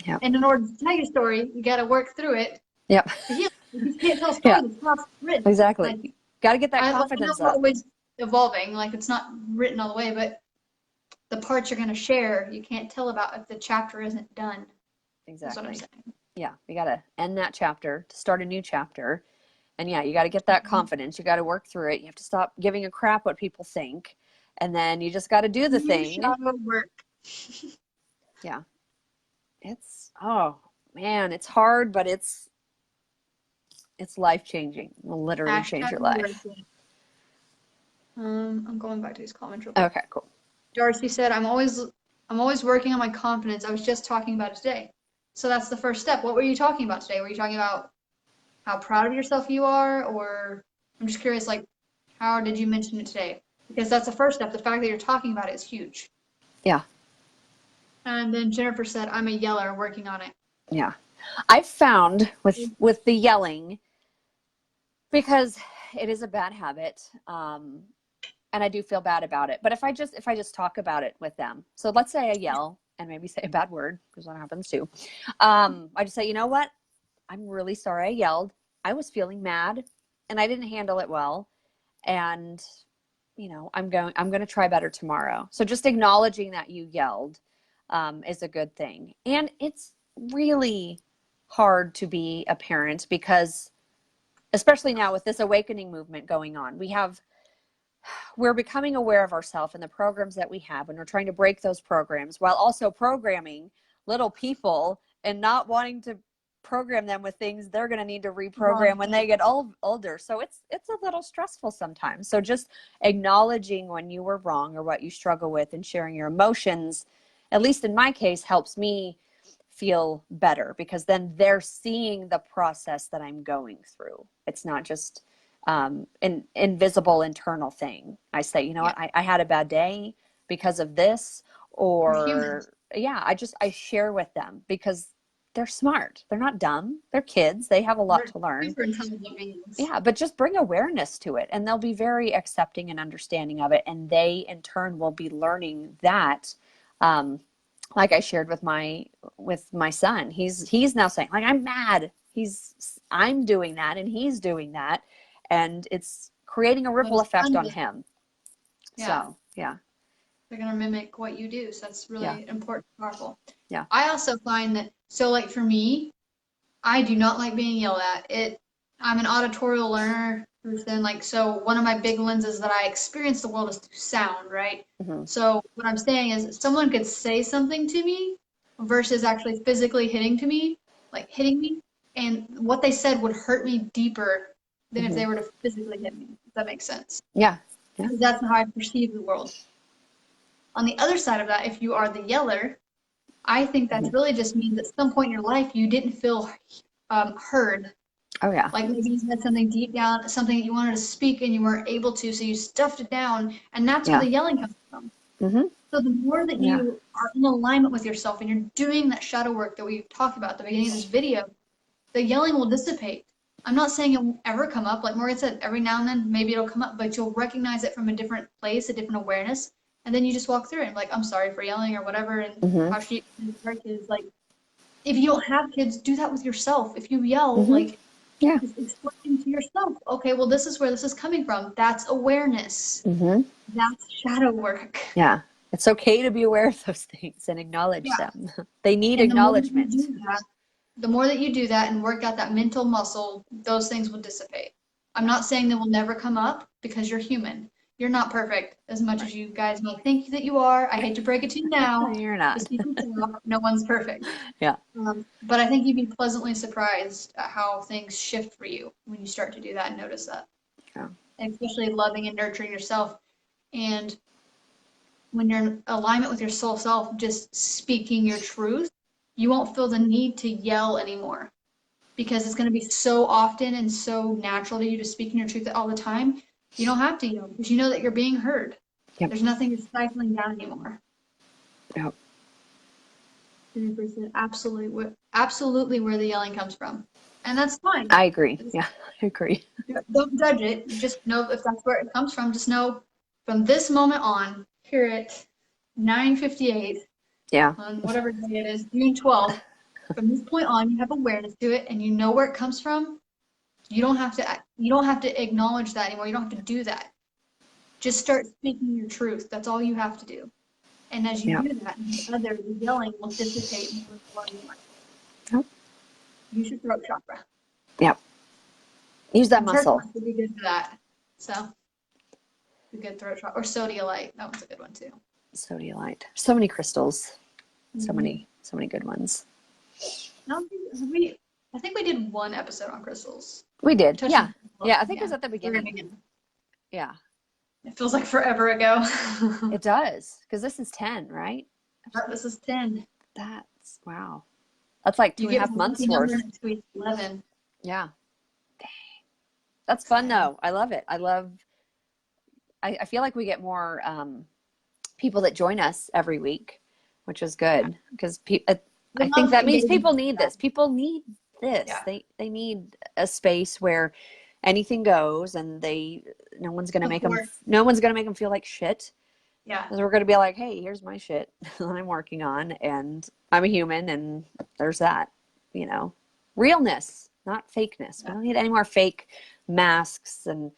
Yep. And in order to tell your story, you got to work through it Yep. to heal. You can't tell a Yeah. story that's not written. Exactly. Like, Got to get that I know confidence we're up. always evolving. Like it's not written all the way, but the parts you're going to share, you can't tell about if the chapter isn't done. Exactly. That's what I'm saying. Yeah. You got to end that chapter to start a new chapter. And yeah, you got to get that confidence. You got to work through it. You have to stop giving a crap what people think. And then you just got to do the thing. Shadow work. Yeah. Oh man, it's hard, but it's life-changing. It'll literally change your life. I'm going back to these comments real quick. Okay, cool. Darcy said, I'm always working on my confidence. I was just talking about it today. So that's the first step. What were you talking about today? Were you talking about how proud of yourself you are? Or I'm just curious, like, how did you mention it today? Because that's the first step. The fact that you're talking about it is huge. Yeah. And then Jennifer said, I'm a yeller working on it. Yeah. I've found with the yelling, because it is a bad habit, and I do feel bad about it. But if I just talk about it with them, so let's say I yell and maybe say a bad word, because that happens too. I just say, you know what? I'm really sorry I yelled. I was feeling mad and I didn't handle it well. And, you know, I'm going to try better tomorrow. So just acknowledging that you yelled is a good thing. And it's really hard to be a parent because, especially now with this awakening movement going on, we're becoming aware of ourselves and the programs that we have, and we're trying to break those programs while also programming little people and not wanting to program them with things they're going to need to reprogram when they get older. So it's a little stressful sometimes. So just acknowledging when you were wrong or what you struggle with and sharing your emotions, at least in my case, helps me feel better because then they're seeing the process that I'm going through. It's not just an invisible internal thing. I say, you know what, I had a bad day because of this, or yeah, I share with them because they're smart. They're not dumb. They're kids. They have a lot to learn. Super intelligent beings. Yeah, but just bring awareness to it and they'll be very accepting and understanding of it. And they in turn will be learning that, like I shared with my son, he's now saying, like, I'm mad. I'm doing that and he's doing that. And it's creating a ripple effect on him. Yeah. So, yeah. They're going to mimic what you do. So that's really important, powerful. Yeah. I also find that, so like for me, I do not like being yelled at. I'm an auditorial learner person. Like, so one of my big lenses that I experience the world is through sound, right? Mm-hmm. So what I'm saying is someone could say something to me versus actually physically hitting me, and what they said would hurt me deeper than if they were to physically hit me, if that makes sense. Yeah. Because that's how I perceive the world. On the other side of that, if you are the yeller, I think that's really just means at some point in your life you didn't feel heard. Oh, yeah. Like maybe you had something deep down, something that you wanted to speak and you weren't able to, so you stuffed it down, and that's where the yelling comes from. Mm-hmm. So the more that you are in alignment with yourself and you're doing that shadow work that we talked about at the beginning of this video, the yelling will dissipate. I'm not saying it won't ever come up. Like Morgan said, every now and then maybe it'll come up, but you'll recognize it from a different place, a different awareness, and then you just walk through it and be like, I'm sorry for yelling or whatever, and how she her kids. Like, if you don't have kids, do that with yourself. If you yell, just explain to yourself, okay, well, this is where this is coming from. That's awareness. That's shadow work. Yeah. It's okay to be aware of those things and acknowledge them. They need acknowledgement. The more that you do that and work out that mental muscle, those things will dissipate. I'm not saying they will never come up because you're human. You're not perfect as much as you guys may think that you are. I hate to break it to you now. You're not. No one's perfect. Yeah. But I think you'd be pleasantly surprised at how things shift for you when you start to do that and notice that. Yeah. And especially loving and nurturing yourself. And when you're in alignment with your soul self, just speaking your truth, you won't feel the need to yell anymore, because it's going to be so often and so natural to you to speak in your truth all the time. You don't have to yell because you know that you're being heard. Yep. There's nothing you're stifling down anymore. Yep. 100%, absolutely where the yelling comes from. And that's fine. I agree. Yeah, I agree. Don't judge it. Just know if that's where it comes from. Just know from this moment on, here at 9:58, on whatever day it is, June 12th, from this point on, you have awareness to it and you know where it comes from. You don't have to acknowledge that anymore. You don't have to do that. Just start speaking your truth. That's all you have to do. And as you do that, the yelling will dissipate more and more. Yep. Use your throat chakra. Yep. Use that muscle. Would be good for that. So, a good throat chakra or sodialite. That one's a good one too. Sodialite. So many crystals. So many good ones. I think we did one episode on crystals. We did. Yeah. I think it was at the beginning. Yeah. It feels like forever ago. It does, because this is 10, right? This is 10. That's wow. That's like 2.5 months worth. 11. Yeah. Dang. That's fun though. I love it. I feel like we get more people that join us every week, which is good, because I think that means people need this. People need this. Yeah. They need a space where anything goes, and no one's gonna make them feel like shit. Yeah. Because we're gonna be like, hey, here's my shit that I'm working on, and I'm a human, and there's that, realness, not fakeness. We don't need any more fake masks and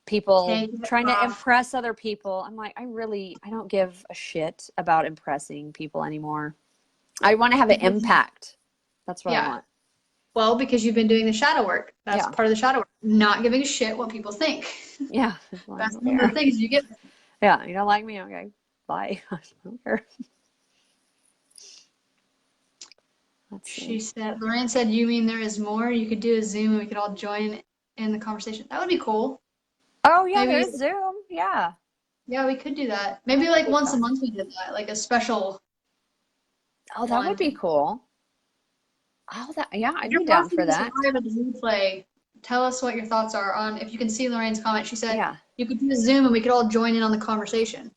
people trying to impress other people. I'm like, I don't give a shit about impressing people anymore. I want to have an impact. That's what I want. Well, because you've been doing the shadow work. That's part of the shadow work. Not giving a shit what people think. Yeah. That's one of the things you get. Yeah. You don't like me? Okay. Bye. I don't care. She said, Lorraine said, you mean there is more? You could do a Zoom and we could all join in the conversation. That would be cool. Oh, yeah. There's Zoom. Yeah. Yeah, we could do that. Maybe like once a month we did that. Like a special. Oh, that would be cool. Oh, I'd be down for that. Replay, tell us what your thoughts are on, if you can see Lorraine's comment, she said Yeah. you could do a Zoom and we could all join in on the conversation.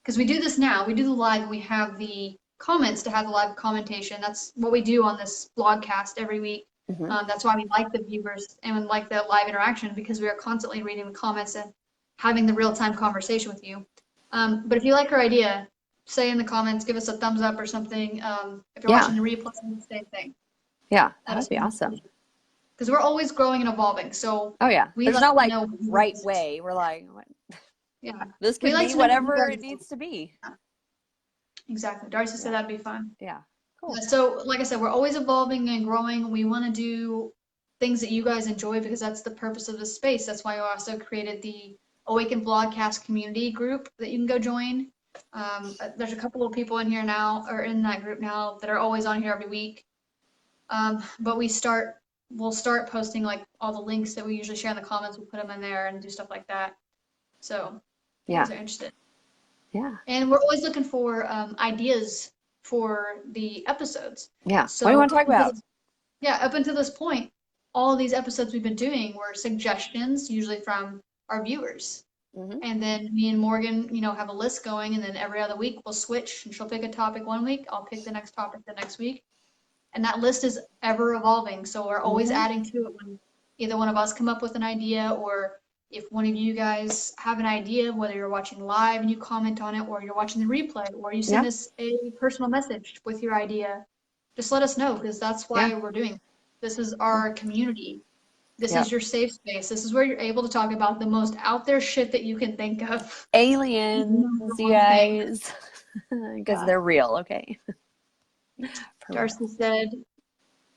Because we do this now, we do the live and we have the comments to have the live commentation. That's what we do on this vlogcast every week. That's why we like the viewers and we like the live interaction, because we are constantly reading the comments and having the real-time conversation with you. But if you like our idea, say in the comments, give us a thumbs up or something. If you're watching the replay, same thing. Yeah, that would be awesome. Because we're always growing and evolving. So there's no like right way. We're like, this could be whatever it needs to be. Yeah. Exactly. Darcy said that'd be fun. Yeah. Cool. So like I said, we're always evolving and growing. We want to do things that you guys enjoy, because that's the purpose of this space. That's why we also created the AWAKEN Vlogcast community group that you can go join. There's a couple of people in here now, or in that group now, that are always on here every week. But we'll start posting like all the links that we usually share in the comments. We'll put them in there and do stuff like that. So if you guys are interested. Yeah. And we're always looking for ideas for the episodes. Yeah. So what do you want to talk about? Up until this point, all of these episodes we've been doing were suggestions, usually from our viewers. And then me and Morgan, have a list going, and then every other week we'll switch, and she'll pick a topic one week, I'll pick the next topic the next week. And that list is ever evolving, so we're always adding to it when either one of us come up with an idea, or if one of you guys have an idea, whether you're watching live and you comment on it, or you're watching the replay, or you send us a personal message with your idea, just let us know, because that's why we're doing it. This is our community. This is your safe space. This is where you're able to talk about the most out there shit that you can think of. Aliens, you guys. Because they're real, okay? Darcy said,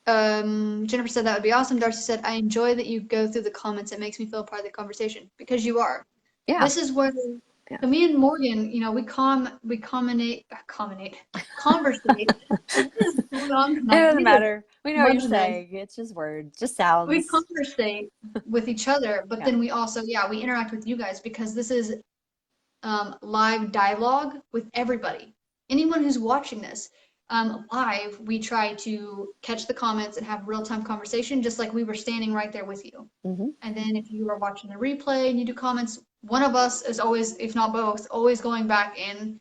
Jennifer said that would be awesome. Darcy said, I enjoy that you go through the comments. It makes me feel part of the conversation, because you are. Yeah. This is where so me and Morgan, we conversate. It doesn't matter. We know what you're saying. It's just words, just sounds. We conversate with each other, but then we also, we interact with you guys, because this is live dialogue with everybody. Anyone who's watching this. Live, we try to catch the comments and have real-time conversation, just like we were standing right there with you. And then if you are watching the replay and you do comments, one of us is always, if not both, always going back and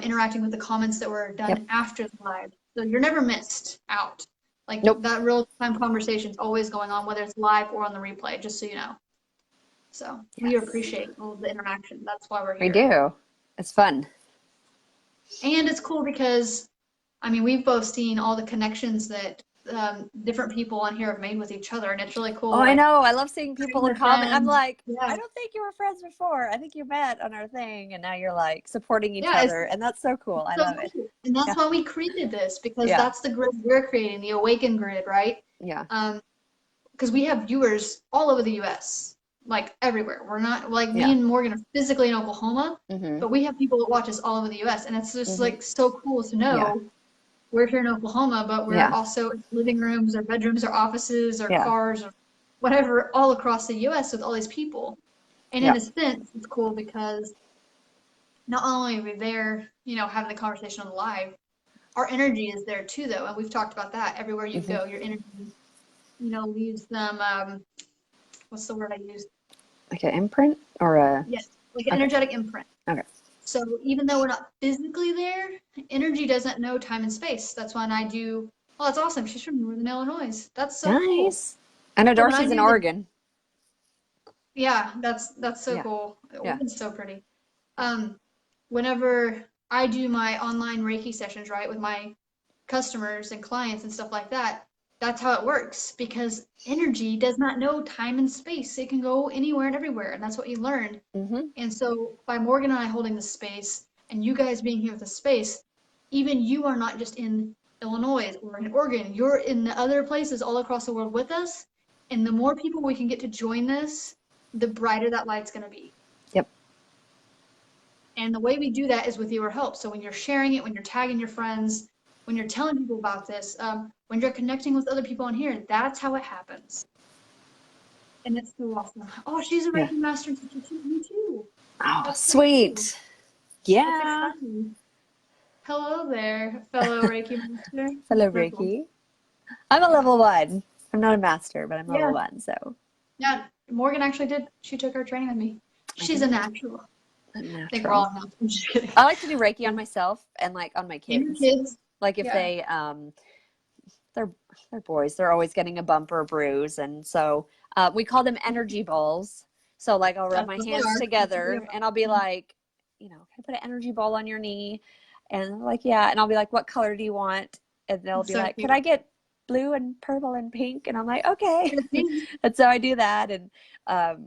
interacting with the comments that were done after the live. So you're never missed out. Like that real-time conversation is always going on, whether it's live or on the replay, just so you know. So we appreciate all of the interaction. That's why we're here. We do. It's fun. And it's cool because we've both seen all the connections that different people on here have made with each other, and it's really cool. Oh, I know. I love seeing people comment. I'm like, I don't think you were friends before. I think you met on our thing, and now you're like supporting each other, and that's so cool. I love it. And that's why we created this, because that's the grid we're creating, the AWAKEN grid, right? Yeah. Because we have viewers all over the U.S., like everywhere. We're not like me and Morgan are physically in Oklahoma, but we have people that watch us all over the U.S., and it's just like so cool to know. We're here in Oklahoma, but we're also in living rooms or bedrooms or offices or cars or whatever all across the U.S. with all these people. And in a sense, it's cool because not only are we there, having the conversation on the live, our energy is there too, though. And we've talked about that. Everywhere you go, your energy, leaves them, what's the word I used? Like an imprint or a... Yes, like an energetic imprint. Okay. So even though we're not physically there, energy doesn't know time and space. That's when I do. Oh, that's awesome. She's from Northern Illinois. That's so nice. Cool. I know Darcy's in Oregon. Yeah, that's so cool. Oregon's so pretty. Whenever I do my online Reiki sessions, right, with my customers and clients and stuff like that, that's how it works, because energy does not know time and space. It can go anywhere and everywhere, and that's what you learned. And so by Morgan and I holding the space, and you guys being here with the space, even you are not just in Illinois or in Oregon, you're in the other places all across the world with us, and the more people we can get to join this, the brighter that light's going to be. Yep. And the way we do that is with your help. So when you're sharing it, when you're tagging your friends, when you're telling people about this, when you're connecting with other people on here, that's how it happens. And it's so awesome. Oh, she's a Reiki master teacher too. Me too. Oh, that's sweet. Cool. Yeah. Hello there, fellow Reiki master. Hello, Reiki. I'm a level 1. I'm not a master, but I'm level 1, so. Yeah, Morgan actually did. She took her training with me. She's a natural. A I think we're all natural. now. I'm just kidding. I like to do Reiki on myself and like on my And your kids. kids. Like if Yeah. they they're boys, they're always getting a bump or a bruise, and so we call them energy balls. So like I'll rub That's my what they hands are. That's what they together are. and I'll be like, you know, can I put an energy ball on your knee? And they're like, yeah. And I'll be like, what color do you want? And they'll That's be so like, could cute. I get blue and purple and pink? And I'm like, okay. And so I do that. And That's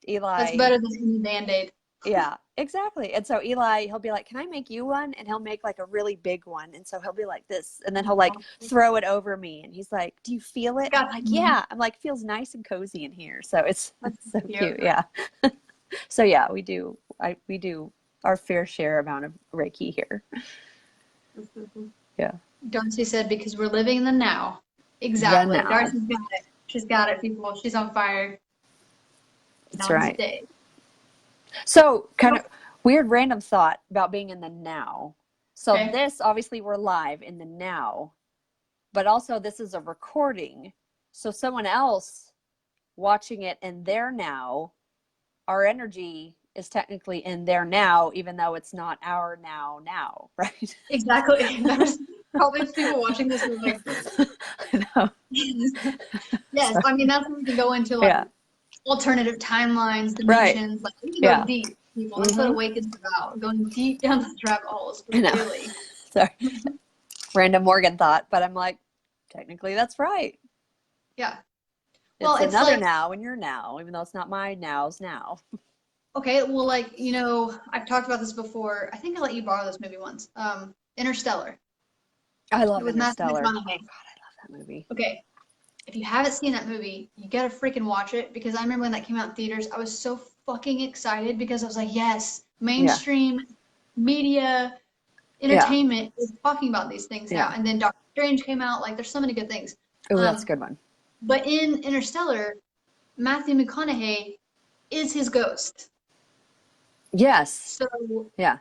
Eli, better than any Band-Aid. yeah, exactly. And so Eli, he'll be like, can I make you one? And he'll make like a really big one. And so he'll be like this. And then he'll like throw it over me. And he's like, do you feel it? I'm like, yeah. I'm like, feels nice and cozy in here. So it's so cute. Yeah. So yeah, we do our fair share amount of Reiki here. Yeah. Darcy said, because we're living in the now. Exactly. The now. Darcy's got it. She's got it, people. She's on fire. That's right. Today. So kind of weird random thought about being in the now. So this, obviously we're live in the now, but also this is a recording. So someone else watching it in their now, our energy is technically in their now, even though it's not our now, right? Exactly. There's probably people watching this who are like, I know. yes, So, I mean, that's when we can go into like alternative timelines, dimensions, like we can go deep, people. That's what AWAKEN is about, going deep down the rabbit holes. Really. Sorry. Random Morgan thought, but I'm like, technically that's right. Yeah. Well, it's another like, now in your now, even though it's not my now's now. Okay, well, like, you know, I've talked about this before. I think I let you borrow this movie once. Interstellar. I love Interstellar. Oh, God, I love that movie. Okay. If you haven't seen that movie, you gotta freaking watch it, because I remember when that came out in theaters, I was so fucking excited because I was like, yes, mainstream media, entertainment is talking about these things now. And then Doctor Strange came out. Like, there's so many good things. Oh, that's a good one. But in Interstellar, Matthew McConaughey is his ghost. Yes. So yeah.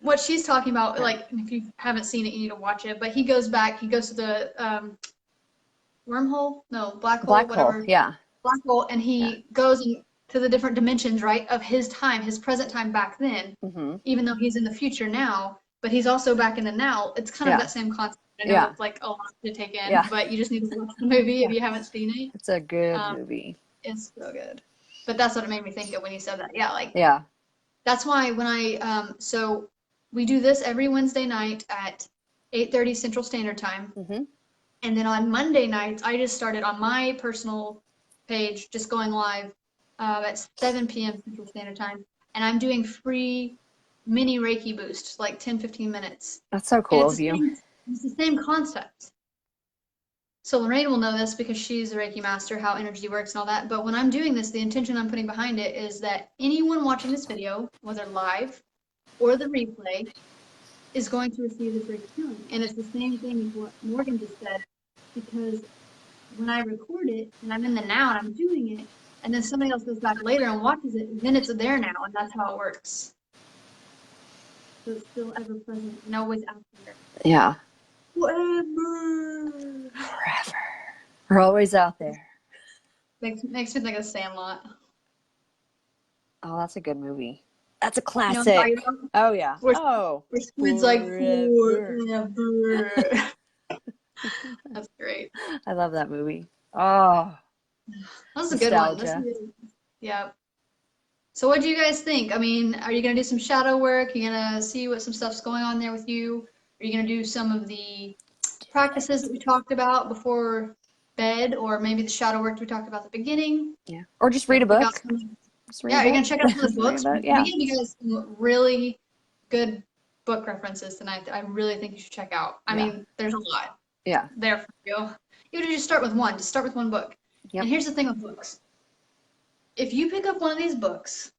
What she's talking about, like, if you haven't seen it, you need to watch it. But he goes back. He goes to the wormhole? No, black hole. Whatever. Hole. Yeah. Black hole, and he goes to the different dimensions, right, of his time, his present time back then. Even though he's in the future now, but he's also back in the now. It's kind of that same concept. I know it's like a lot to take in, but you just need to watch the movie if you haven't seen it. It's a good movie. It's so good. But that's what it made me think of when you said that. Yeah, like that's why when I so we do this every Wednesday night at 8:30 Central Standard Time. And then on Monday nights, I just started on my personal page, just going live at 7 p.m. Central Standard Time. And I'm doing free mini Reiki boosts, like 10, 15 minutes. That's so cool of you. It's the same concept. So Lorraine will know this because she's a Reiki master, how energy works and all that. But when I'm doing this, the intention I'm putting behind it is that anyone watching this video, whether live or the replay, is going to receive this Reiki healing. And it's the same thing as what Morgan just said, because when I record it and I'm in the now and I'm doing it, and then somebody else goes back later and watches it, then it's there now, and that's how it works. So it's still ever present and always out there. Yeah. Forever. We're always out there. Makes me think of Sandlot. Oh, that's a good movie. That's a classic. You know, oh yeah. Where Squid's like forever. That's great. I love that movie. Oh, that's a good one. Yeah. So what do you guys think? I mean, are you going to do some shadow work? Are you going to see what some stuff's going on there with you? Are you going to do some of the practices that we talked about before bed, or maybe the shadow work we talked about at the beginning? Yeah. Or just read a book. Yeah, you're going to check out some of the books. Yeah. We gave you guys some really good book references tonight that I really think you should check out. I mean, there's a lot there for you. You would just start with one. Just start with one book. Yep. And here's the thing with books. If you pick up one of these books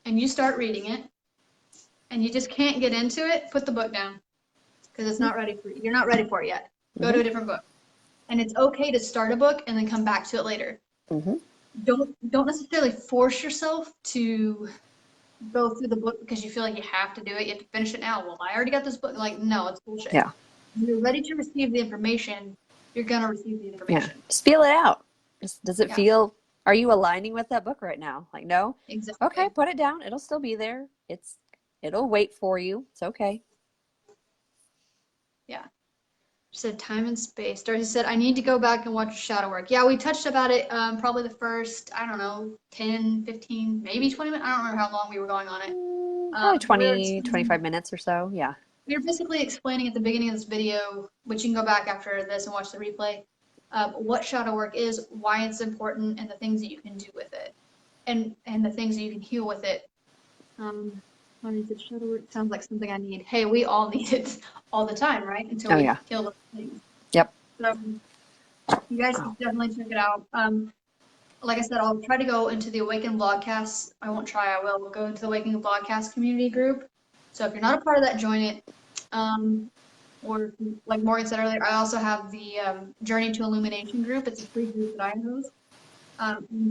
and you start reading it and you just can't get into it, put the book down, because it's not ready for you. You're not ready for it yet. Go to a different book. And it's okay to start a book and then come back to it later. Don't necessarily force yourself to go through the book because you feel like you have to do it. You have to finish it now. Well, I already got this book. Like, no, it's bullshit. When you're ready to receive the information, you're going to receive the information. Just feel it out. Does it Yeah, feel, are you aligning with that book right now? Like, no? Okay, exactly. put it down. It'll still be there. It'll wait for you. It's okay. Yeah. She said time and space. Darcy said, I need to go back and watch shadow work. Yeah, we touched about it probably the first, I don't know, 10, 15, maybe 20 minutes. I don't remember how long we were going on it. Probably We were 20, 25 minutes or so. Yeah. we were basically explaining at the beginning of this video, which you can go back after this and watch the replay, what shadow work is, why it's important, and the things that you can do with it, and the things that you can heal with it. When said shadow work sounds like something I need. Hey, we all need it all the time, right? Until Oh, we yeah. kill those things. Yep. So you guys should definitely check it out. Like I said, I'll try to go into the AWAKEN Vlogcast. I won't try, I will. We'll go into the AWAKEN Vlogcast community group. So if you're not a part of that, join it. Or like Morgan said earlier, I also have the Journey to Illumination group. It's a free group that I host.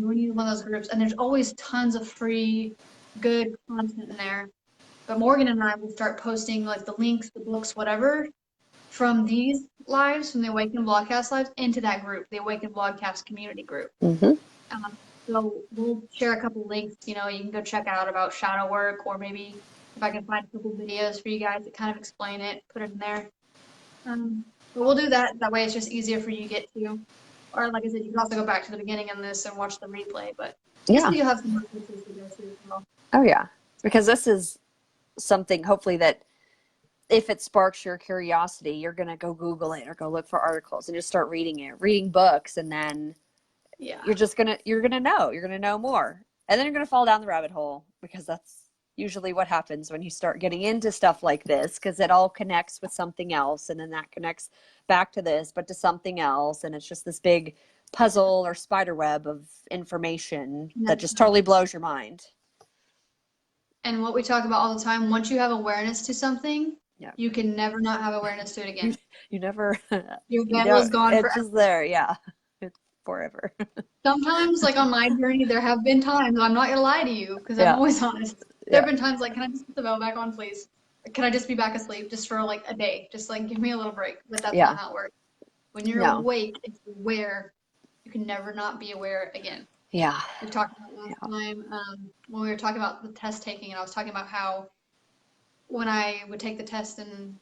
Join you in one of those groups, and there's always tons of free, good content in there. But Morgan and I will start posting like the links, the books, whatever, from these lives, from the AWAKEN Vlogcast lives, into that group, the AWAKEN Vlogcast community group. So we'll share a couple links. You know, you can go check out about shadow work, or maybe if I can find a couple videos for you guys that kind of explain it, put it in there. But we'll do that. That way it's just easier for you to get to. Or like I said, you can also go back to the beginning on this and watch the replay. But Yeah. you'll have some more pieces to go through as well. Oh, yeah. Because this is something, hopefully, that if it sparks your curiosity, you're going to go Google it or go look for articles and just start reading it, reading books. And then you're going to know more. And then you're going to fall down the rabbit hole, because that's usually what happens when you start getting into stuff like this, because it all connects with something else. And then that connects back to this, but to something else. And it's just this big puzzle or spider web of information that just totally blows your mind. And what we talk about all the time, once you have awareness to something, Yeah. you can never not have awareness to it again. You never, Your veil is gone it's forever. just there. Yeah. It's forever. Sometimes, like on my journey, there have been times, I'm not gonna lie to you, because I'm always honest. There have been times like, can I just put the veil back on, please? Can I just be back asleep just for like a day? Just like give me a little break. But that's not how it works. When you're awake and aware, you can never not be aware again. Yeah. We talked about last time when we were talking about the test taking, and I was talking about how when I would take the test in,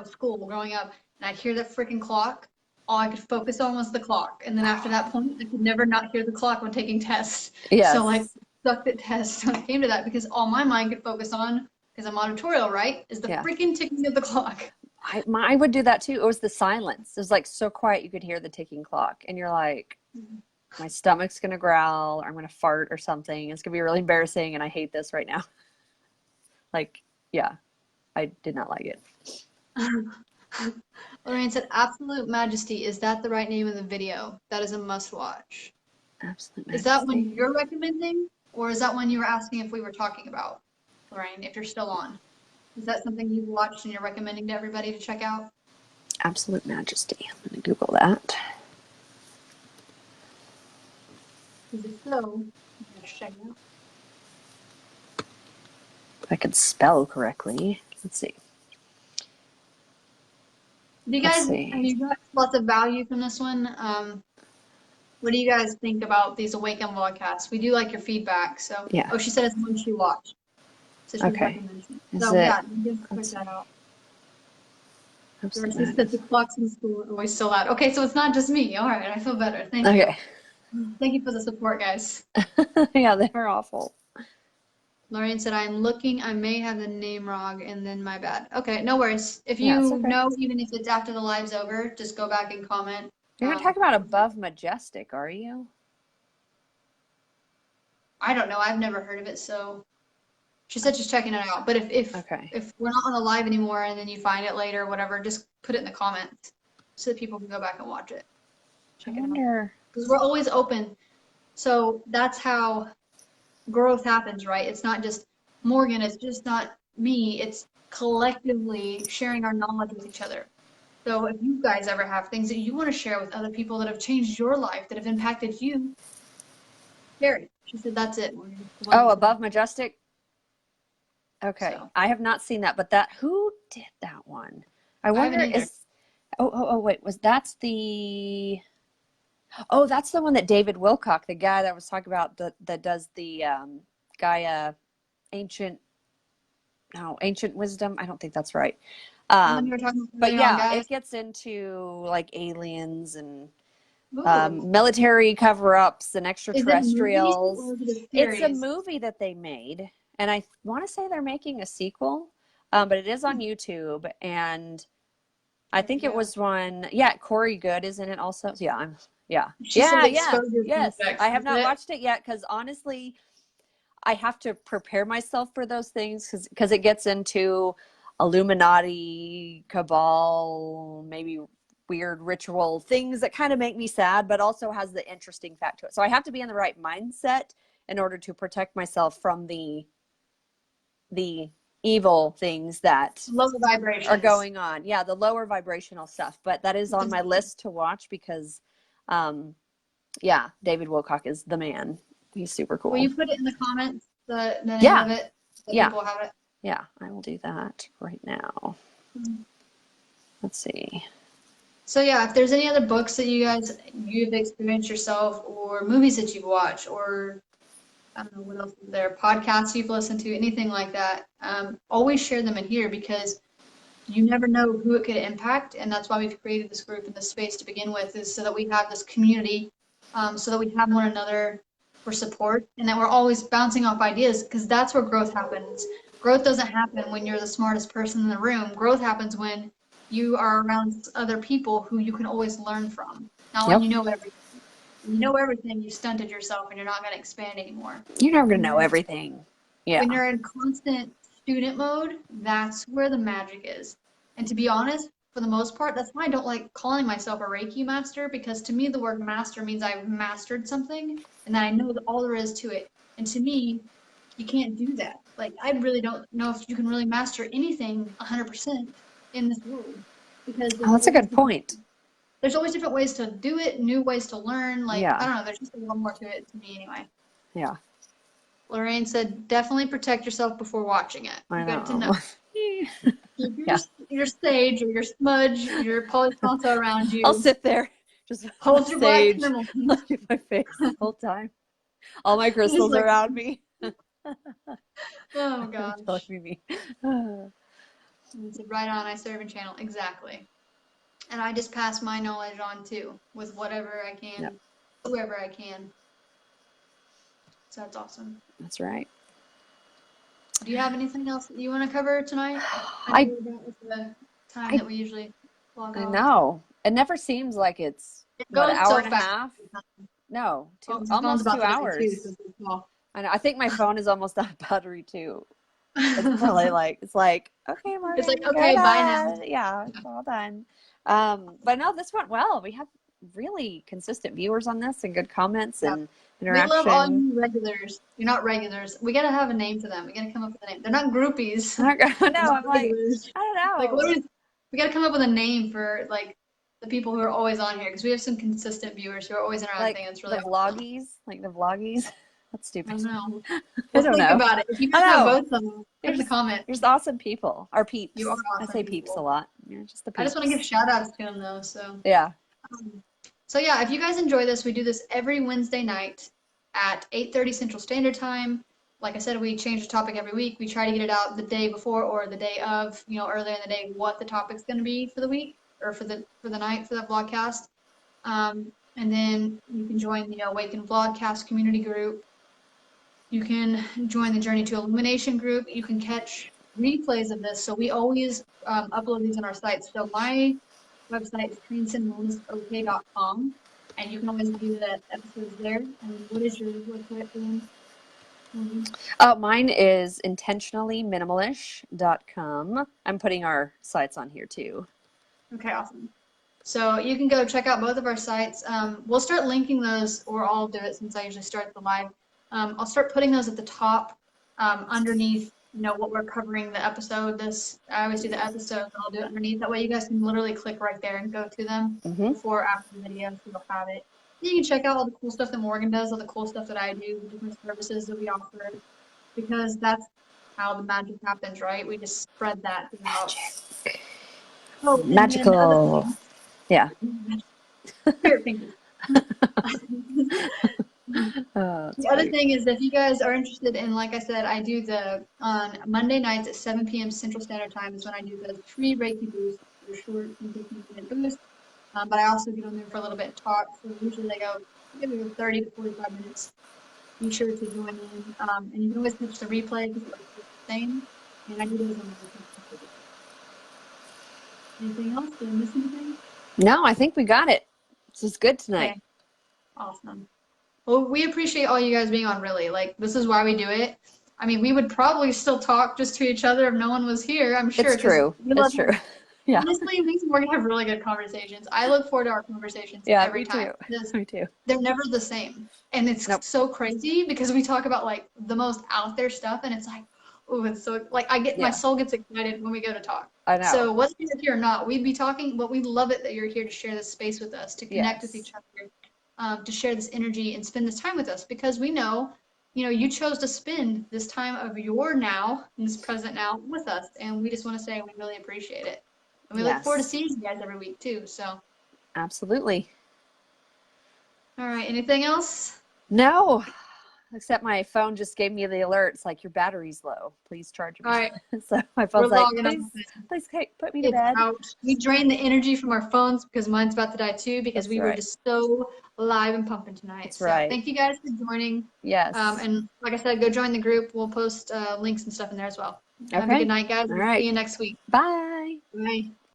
school growing up, and I'd hear that freaking clock, all I could focus on was the clock. And then after that point, I could never not hear the clock when taking tests. Yes. So I sucked at tests when it came to that, because all my mind could focus on, because I'm auditorial, right, is the freaking ticking of the clock. I would do that too. It was the silence. It was like so quiet you could hear the ticking clock. And you're like, my stomach's going to growl, or I'm going to fart or something. It's going to be really embarrassing, and I hate this right now. Like, yeah, I did not like it. Lorraine said, Absolute Majesty. Is that the right name of the video? That is a must watch. Absolute Majesty. Is that one you're recommending? Or is that one you were asking if we were talking about, Lorraine, if you're still on? Is that something you've watched and you're recommending to everybody to check out? Absolute Majesty. I'm going to Google that. Because if so, let's check it out. If I could spell correctly. Let's see. Do you guys, have you got lots of value from this one? What do you guys think about these AWAKEN Vlogcasts? We do like your feedback. So, yeah. Oh, she said it's one she watched. So she's recommending it. So, yeah, you can check that out. She said the clocks in school are always so loud. Okay, so it's not just me. All right, I feel better. Thank you. Thank you for the support, guys. Yeah, they're awful. Lorraine said, I'm looking, I may have the name wrong, and then my bad. Okay, no worries. If you know, even if it's after the live's over, just go back and comment. You're not talking about Above Majestic, are you? I don't know. I've never heard of it, so she said she's checking it out. But if we're not on the live anymore and then you find it later or whatever, just put it in the comments so that people can go back and watch it. Check it out. Because we're always open. So that's how growth happens, right? It's not just Morgan, it's just not me, it's collectively sharing our knowledge with each other. So if you guys ever have things that you want to share with other people that have changed your life, that have impacted you, share it. She said that's it. Oh, Above Majestic? Okay. So. I have not seen that, but who did that one? I wonder wait, that's the Oh, that's the one that David Wilcock, the guy that was talking about, that does the Gaia ancient ancient wisdom. I don't think that's right. The one you were talking about But earlier on, yeah, guys. it gets into like aliens and Ooh. military cover-ups and Is it a movie extraterrestrials. or is it a It's a series? movie that they made, and I want to say they're making a sequel, but it is on YouTube, and I There we think it go. was one. Yeah, Corey Good is in it also. So yeah, She said yeah. Exposure Yes, Project. I have Is not it? watched it yet because honestly, I have to prepare myself for those things because it gets into Illuminati, cabal, maybe weird ritual things that kind of make me sad, but also has the interesting fact to it. So I have to be in the right mindset in order to protect myself from the evil things that Low vibrations are going on. Yeah, the lower vibrational stuff. But that is on my list to watch because, yeah, David Wilcock is the man. He's super cool. Will you put it in the comments, the name Yeah. of it, so Yeah. people have it? Yeah, I will do that right now. Let's see. So yeah, if there's any other books that you've experienced yourself, or movies that you've watched, or I don't know what else is there, podcasts you've listened to, anything like that, always share them in here because you never know who it could impact, and that's why we've created this group and this space to begin with, is so that we have this community, so that we have one another for support, and that we're always bouncing off ideas, because that's where growth happens. Growth doesn't happen when you're the smartest person in the room. Growth happens when you are around other people who you can always learn from. Not when Yep. you know everything. When you know everything, you stunted yourself and you're not going to expand anymore. You're never going to know everything. Yeah. When you're in constant student mode, that's where the magic is. And to be honest, for the most part, that's why I don't like calling myself a Reiki master, because to me, the word master means I've mastered something and that I know all there is to it. And to me, you can't do that. Like, I really don't know if you can really master anything 100% in this world, because Oh, that's a good point. there's always different ways to do it, new ways to learn. Like, Yeah. I don't know, there's just a lot more to it to me anyway. Yeah. Lorraine said, definitely protect yourself before watching it. I Good to know. know. Keep your sage or your smudge, your Palo Santo around you. I'll sit there, just Hold your black sage, camel. look at my face the whole time. All my crystals like, around me. Oh gosh. Telling me. He said, right on, I serve and channel. Exactly. And I just pass my knowledge on too, with whatever I can, Yep. whoever I can. So that's awesome. That's right. Do you have anything else that you want to cover tonight? I know that was the time that we usually log I off. know. It never seems like it's goes an hour so and a fast. half. No, Oh, my phone's almost about 2 to die, hours. too, so it's small. I know. I think my phone is almost out of battery too. It's probably like okay, Martin, It's like, go okay, to bye now. bed. Yeah, it's all done. But no, this went well. We have really consistent viewers on this and good comments and interaction. We love all you regulars. You're not regulars. We gotta have a name for them. We gotta come up with a name. They're not groupies. No, I'm like, regulars. I don't know. Like, we gotta come up with a name for like the people who are always on here, because we have some consistent viewers who are always interacting. It's really the awesome. vloggies, like the vloggies. That's stupid. I don't know. I don't think know. about it. If you guys have both of them, put in the comments. You're just awesome people. Our peeps. You are awesome I say peeps a lot. Yeah, just the peeps. I just want to give shout outs to them though. So yeah. So yeah, if you guys enjoy this, we do this every Wednesday night at 8:30 Central Standard Time. Like I said, we change the topic every week. We try to get it out the day before or the day of, earlier in the day, what the topic's going to be for the week or for the night for that vlogcast. And then you can join the AWAKEN Vlogcast community group. You can join the Journey to Illumination group. You can catch replays of this. So we always upload these on our site. So my website is transcendwellnessok.com, and you can always view the episodes there. And what is your website again? Mine is intentionallyminimalish.com. I'm putting our sites on here too. Okay, awesome. So you can go check out both of our sites. We'll start linking those, or I'll do it since I usually start the live. I'll start putting those at the top underneath, what we're covering the episode. I always do the episode, so I'll do it underneath. That way you guys can literally click right there and go to them before or after the video, so you'll have it. You can check out all the cool stuff that Morgan does, all the cool stuff that I do, the different services that we offer, because that's how the magic happens, right? We just spread that throughout. Oh, magical. Yeah. Spirit fingers. other thing is, if you guys are interested in, like I said, I do on Monday nights at 7 p.m. Central Standard Time is when I do the free Reiki boost, the short 15-minute boost. But I also get on there for a little bit and talk. So usually they go maybe 30 to 45 minutes. Be sure to join in. And you can always catch the replay because it's the same. And I do those on my computer. Anything else? Did I miss anything? No, I think we got it. This is good tonight. Okay. Awesome. Well, we appreciate all you guys being on, really. Like, this is why we do it. I mean, we would probably still talk just to each other if no one was here, I'm sure. It's true. It's true. Yeah. Honestly, me and Morgan have really good conversations. I look forward to our conversations every time. Me too. They're never the same. And it's so crazy because we talk about, like, the most out there stuff, and it's like, oh, it's so, like, my soul gets excited when we go to talk. I know. So whether you're here or not, we'd be talking, but we love it that you're here to share this space with us, to connect with each other, to share this energy and spend this time with us, because we know, you chose to spend this time of your now, in this present now, with us, and we just want to say we really appreciate it. And we look forward to seeing you guys every week, too, so. Absolutely. All right, anything else? No, except my phone just gave me the alert. It's like, your battery's low. Please charge me. All right. So my phone's like, please put me to bed. We drain the energy from our phones because mine's about to die, too, because we were just so live and pumping tonight. That's right. Thank you guys for joining. Yes. And like I said, go join the group. We'll post links and stuff in there as well. Okay. Have a good night, guys. All right. See you next week. Bye. Bye.